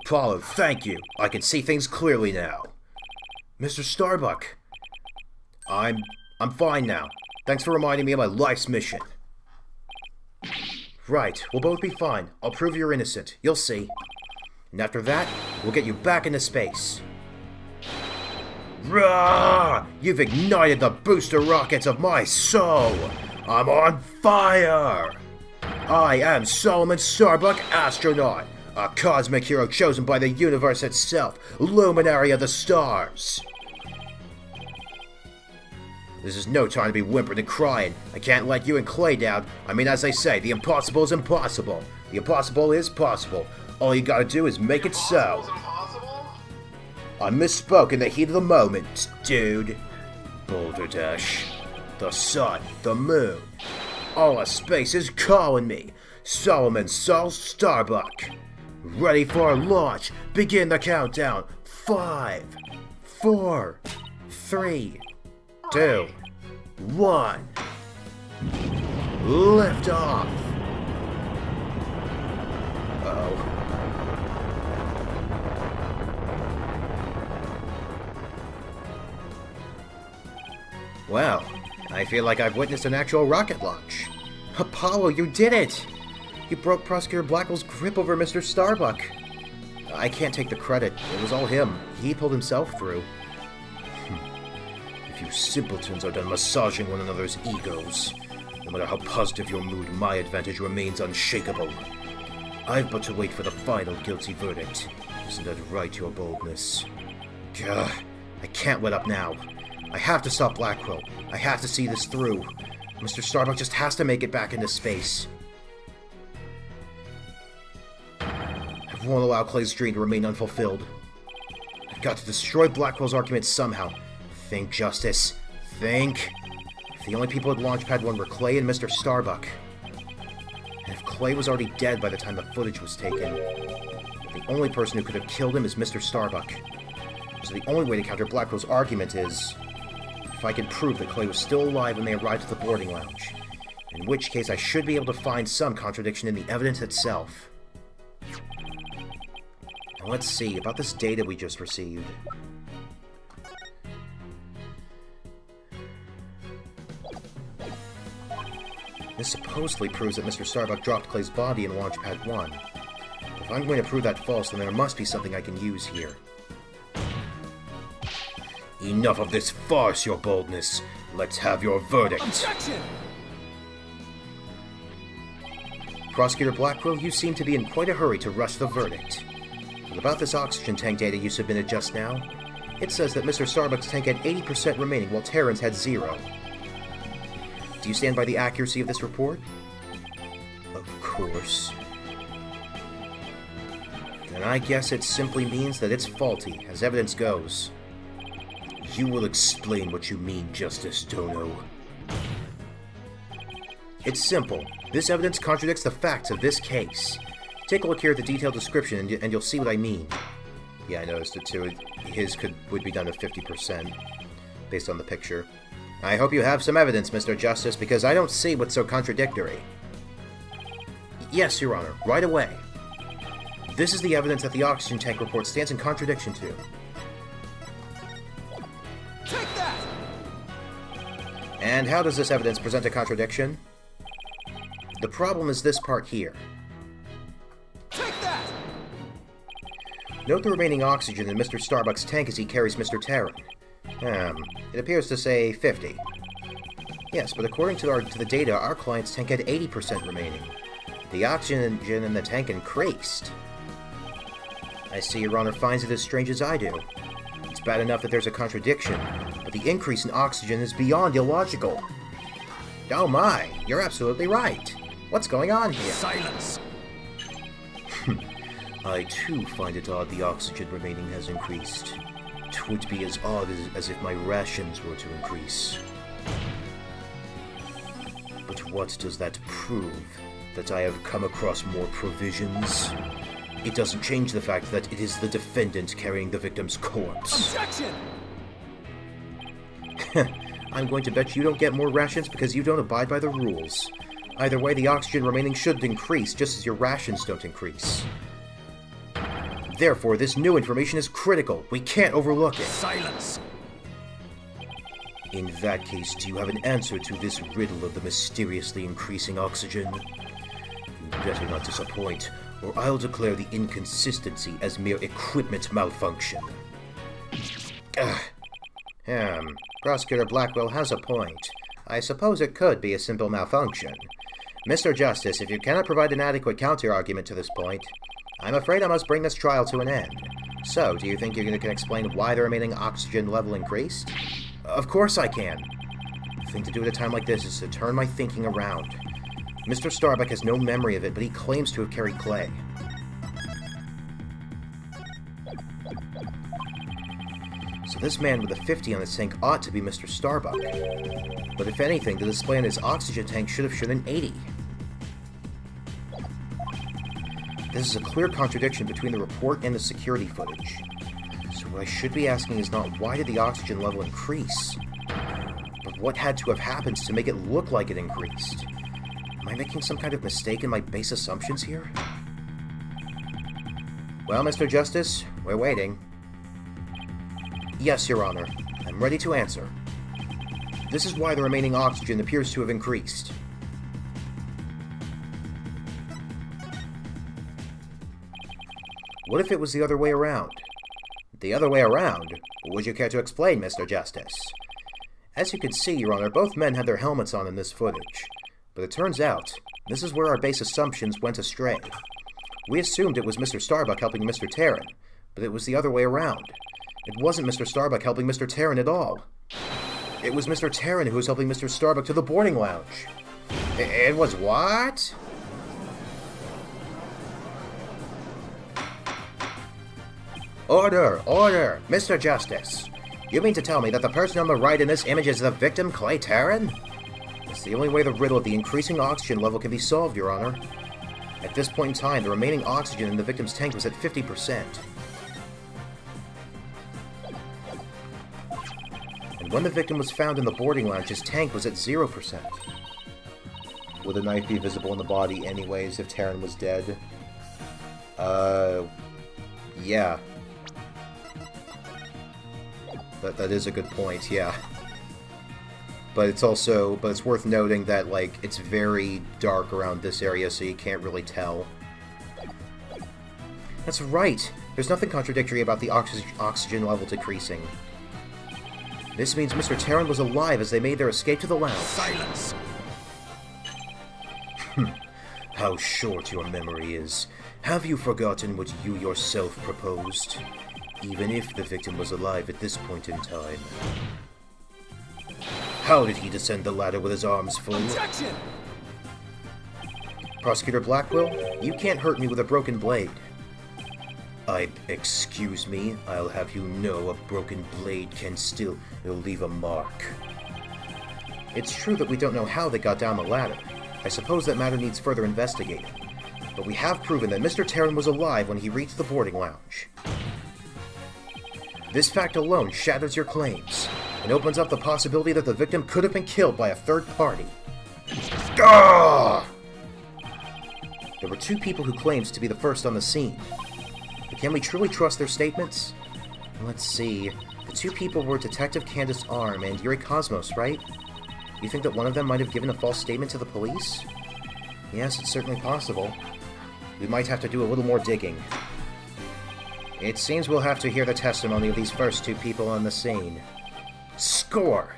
S6: Apollo, thank you. I can see things clearly now.
S1: Mr. Starbuck. I'm fine now. Thanks for reminding me of my life's mission. Right, we'll both be fine. I'll prove you're innocent. You'll see. And after that, we'll get you back into space. Rah! You've ignited the booster rockets of my soul! I'm on fire! I am Solomon Starbuck, astronaut, a cosmic hero chosen by the universe itself, luminary of the stars.
S6: This is no time to be whimpering and crying. I can't let you and Clay down. I mean, as I say, the impossible is impossible. The impossible is possible. All you gotta do is make it so.
S5: Impossible's impossible?
S6: I misspoke in the heat of the moment, dude. Boulder Dash. The sun, the moon. All of space is calling me. Solomon Sol Starbuck. Ready for launch. Begin the countdown. 5, 4, 3, 2, 1. Lift off. Uh-oh. Well, I feel like I've witnessed an actual rocket launch. Apollo, you did it! You broke Prosecutor Blackwell's grip over Mr. Starbuck. I can't take the credit. It was all him. He pulled himself through. If you simpletons are done massaging one another's egos, no matter how positive your mood, my advantage remains unshakable. I've but to wait for the final guilty verdict. Isn't that right, your boldness? Gah, I can't let up now. I have to stop Blackwell. I have to see this through. Mr. Starbuck just has to make it back into space. I won't allow Clay's dream to remain unfulfilled. I've got to destroy Blackwell's argument somehow. Think, Justice. Think. If the only people at Launchpad 1 were Clay and Mr. Starbuck. And if Clay was already dead by the time the footage was taken, the only person who could have killed him is Mr. Starbuck. So the only way to counter Blackwell's argument is if I can prove that Clay was still alive when they arrived at the boarding lounge. In which case I should be able to find some contradiction in the evidence itself. Now let's see, about this data we just received. This supposedly proves that Mr. Starbuck dropped Clay's body in Launchpad 1. If I'm going to prove that false, then there must be something I can use here. Enough of this farce, your boldness. Let's have your verdict.
S4: Objection!
S6: Prosecutor Blackwell, you seem to be in quite a hurry to rush the verdict. But about this oxygen tank data you submitted just now, it says that Mr. Starbuck's tank had 80% remaining while Terran's had 0. Do you stand by the accuracy of this report? Of course. Then I guess it simply means that it's faulty, as evidence goes. You will explain what you mean, Justice Dono. It's simple. This evidence contradicts the facts of this case. Take a look here at the detailed description and you'll see what I mean. Yeah, I noticed it too. His would be done to 50%, based on the picture. I hope you have some evidence, Mr. Justice, because I don't see what's so contradictory. Yes, Your Honor, right away. This is the evidence that the oxygen tank report stands in contradiction to.
S4: Take that!
S6: And how does this evidence present a contradiction? The problem is this part here.
S4: Take that!
S6: Note the remaining oxygen in Mr. Starbuck's tank as he carries Mr. Terran. It appears to say 50. Yes, but according to the data, our client's tank had 80% remaining. The oxygen in the tank increased. I see Your Honor finds it as strange as I do. It's bad enough that there's a contradiction, but the increase in oxygen is beyond illogical. Oh my, you're absolutely right. What's going on here?
S4: Silence!
S6: I too find it odd the oxygen remaining has increased. 'Twould be as odd as if my rations were to increase. But what does that prove? That I have come across more provisions? It doesn't change the fact that it is the defendant carrying the victim's corpse.
S4: Objection!
S6: I'm going to bet you don't get more rations because you don't abide by the rules. Either way, the oxygen remaining should increase, just as your rations don't increase. Therefore, this new information is critical. We can't overlook it.
S4: Silence!
S6: In that case, do you have an answer to this riddle of the mysteriously increasing oxygen? You better not disappoint, or I'll declare the inconsistency as mere equipment malfunction. Prosecutor Blackwell has a point. I suppose it could be a simple malfunction. Mr. Justice, if you cannot provide an adequate counter-argument to this point, I'm afraid I must bring this trial to an end. So, do you think you can explain why the remaining oxygen level increased? Of course I can. thing to do at a time like this is to turn my thinking around. Mr. Starbuck has no memory of it, but he claims to have carried clay. So this man with a 50 on his tank ought to be Mr. Starbuck. But if anything, the display on his oxygen tank should have shown an 80. This is a clear contradiction between the report and the security footage. So what I should be asking is not why did the oxygen level increase, but what had to have happened to make it look like it increased. Am I making some kind of mistake in my base assumptions here? Well, Mr. Justice, we're waiting. Yes, Your Honor. I'm ready to answer. This is why the remaining oxygen appears to have increased. What if it was the other way around? The other way around? Would you care to explain, Mr. Justice? As you can see, Your Honor, both men had their helmets on in this footage. But it turns out, this is where our base assumptions went astray. We assumed it was Mr. Starbuck helping Mr. Terran, but it was the other way around. It wasn't Mr. Starbuck helping Mr. Terran at all. It was Mr. Terran who was helping Mr. Starbuck to the boarding lounge. It was what? Order! Order! Mr. Justice! You mean to tell me that the person on the right in this image is the victim, Clay Terran? It's the only way the riddle of the increasing oxygen level can be solved, Your Honor. At this point in time, the remaining oxygen in the victim's tank was at 50%. And when the victim was found in the boarding lounge, his tank was at 0%. Would the knife be visible in the body anyways if Terran was dead? Yeah. That is a good point, yeah. But it's worth noting that, like, it's very dark around this area, so you can't really tell. That's right! There's nothing contradictory about the oxygen level decreasing. This means Mr. Terran was alive as they made their escape to the lounge.
S4: Silence!
S6: How short your memory is. Have you forgotten what you yourself proposed? Even if the victim was alive at this point in time. How did he descend the ladder with his arms full?
S4: Objection!
S6: Prosecutor Blackwell, you can't hurt me with a broken blade. Excuse me, I'll have you know a broken blade can still leave a mark. It's true that we don't know how they got down the ladder. I suppose that matter needs further investigating. But we have proven that Mr. Terran was alive when he reached the boarding lounge. This fact alone shatters your claims, and opens up the possibility that the victim could have been killed by a third party. Gah! There were two people who claimed to be the first on the scene. But can we truly trust their statements? Let's see. The two people were Detective Candace Arm and Yuri Cosmos, right? You think that one of them might have given a false statement to the police? Yes, it's certainly possible. We might have to do a little more digging. It seems we'll have to hear the testimony of these first two people on the scene. Score!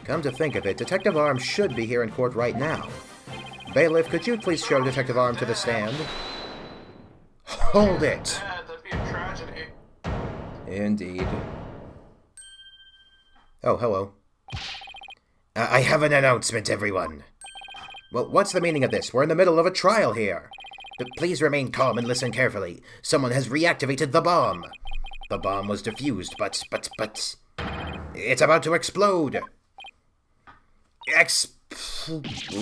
S6: Come to think of it, Detective Arm should be here in court right now. Bailiff, could you please show Detective Arm to the stand? Hold it!
S5: That'd be a tragedy.
S6: Indeed. Oh, hello. I have an announcement, everyone. Well, what's the meaning of this? We're in the middle of a trial here. But please remain calm and listen carefully. Someone has reactivated the bomb. The bomb was defused, but... It's about to explode. Explode!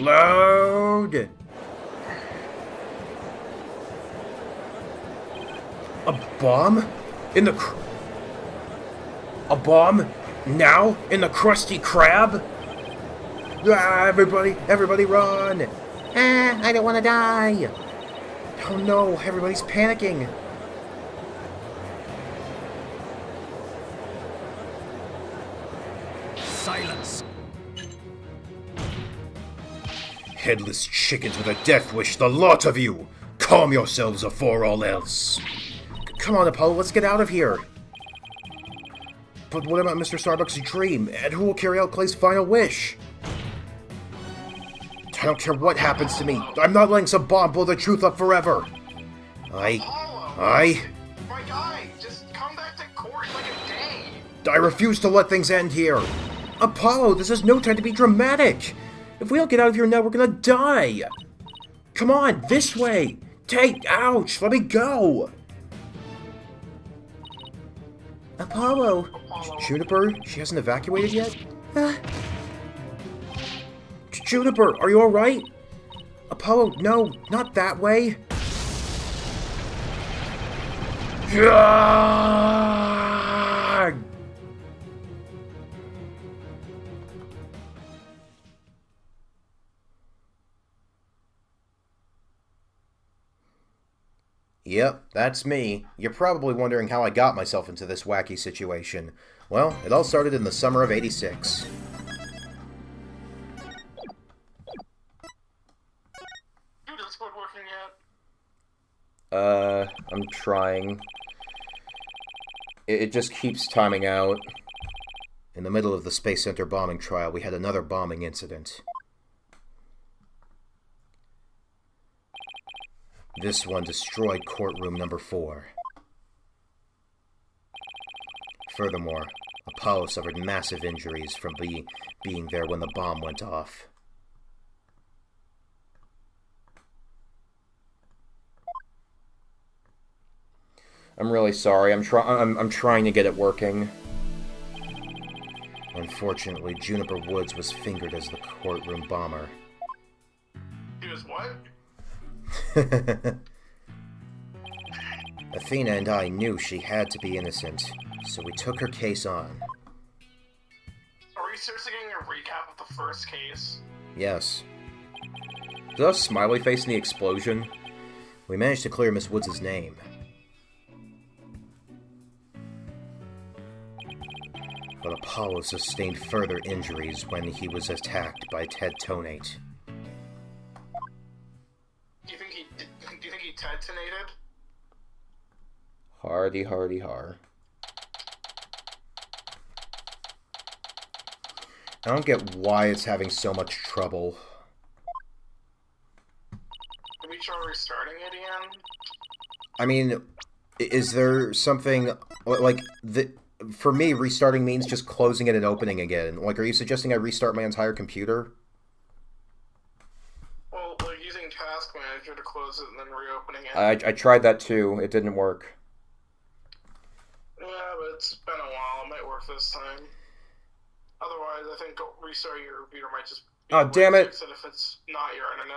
S6: A bomb? In the... A bomb? Now? In the Krusty Krab? Ah, everybody run! I don't want to die! Oh no, everybody's panicking!
S4: Silence!
S6: Headless chickens with a death wish, the lot of you! Calm yourselves afore all else! Come on, Apollo, let's get out of here! But what about Mr. Starbuck's dream? And who will carry out Clay's final wish? I don't care what happens to me. I'm not letting some bomb blow the truth up forever.
S5: My guy, just come back to court in like a day.
S6: I refuse to let things end here.
S1: Apollo, this is no time to be dramatic! If we don't get out of here now, we're gonna die! Come on, this way! Ouch, let me go! Apollo! Juniper, she hasn't evacuated yet? Juniper, are you alright? Apollo, no, not that way. Yep, that's me. You're probably wondering how I got myself into this wacky situation. Well, it all started in the summer of '86.
S5: Dude, is Discord working yet?
S1: I'm trying. It just keeps timing out. In the middle of the Space Center bombing trial, we had another bombing incident. This one destroyed courtroom number 4. Furthermore, Apollo suffered massive injuries from being there when the bomb went off. I'm really sorry. I'm trying to get it working. Unfortunately, Juniper Woods was fingered as the courtroom bomber.
S5: He was what?
S1: Athena and I knew she had to be innocent, so we took her case on.
S5: Are we seriously getting a recap of the first case?
S1: Yes. Is that a smiley face in the explosion? We managed to clear Miss Woods' name. But Apollo sustained further injuries when he was attacked by Ted Tonate.
S5: Do you think he detonated?
S1: Hardy, hardy, har. I don't get why it's having so much trouble.
S5: Can we try restarting it again?
S1: I mean, is there something, like, for me, restarting means just closing it and opening again. Like, are you suggesting I restart my entire computer?
S5: Well, like using Task Manager to close it and then reopening it.
S1: I tried that too. It didn't work.
S5: Yeah, but it's been a while. It might work this time. Otherwise, I think restarting your computer might just be
S1: Oh, damn it.
S5: if it's not your internet.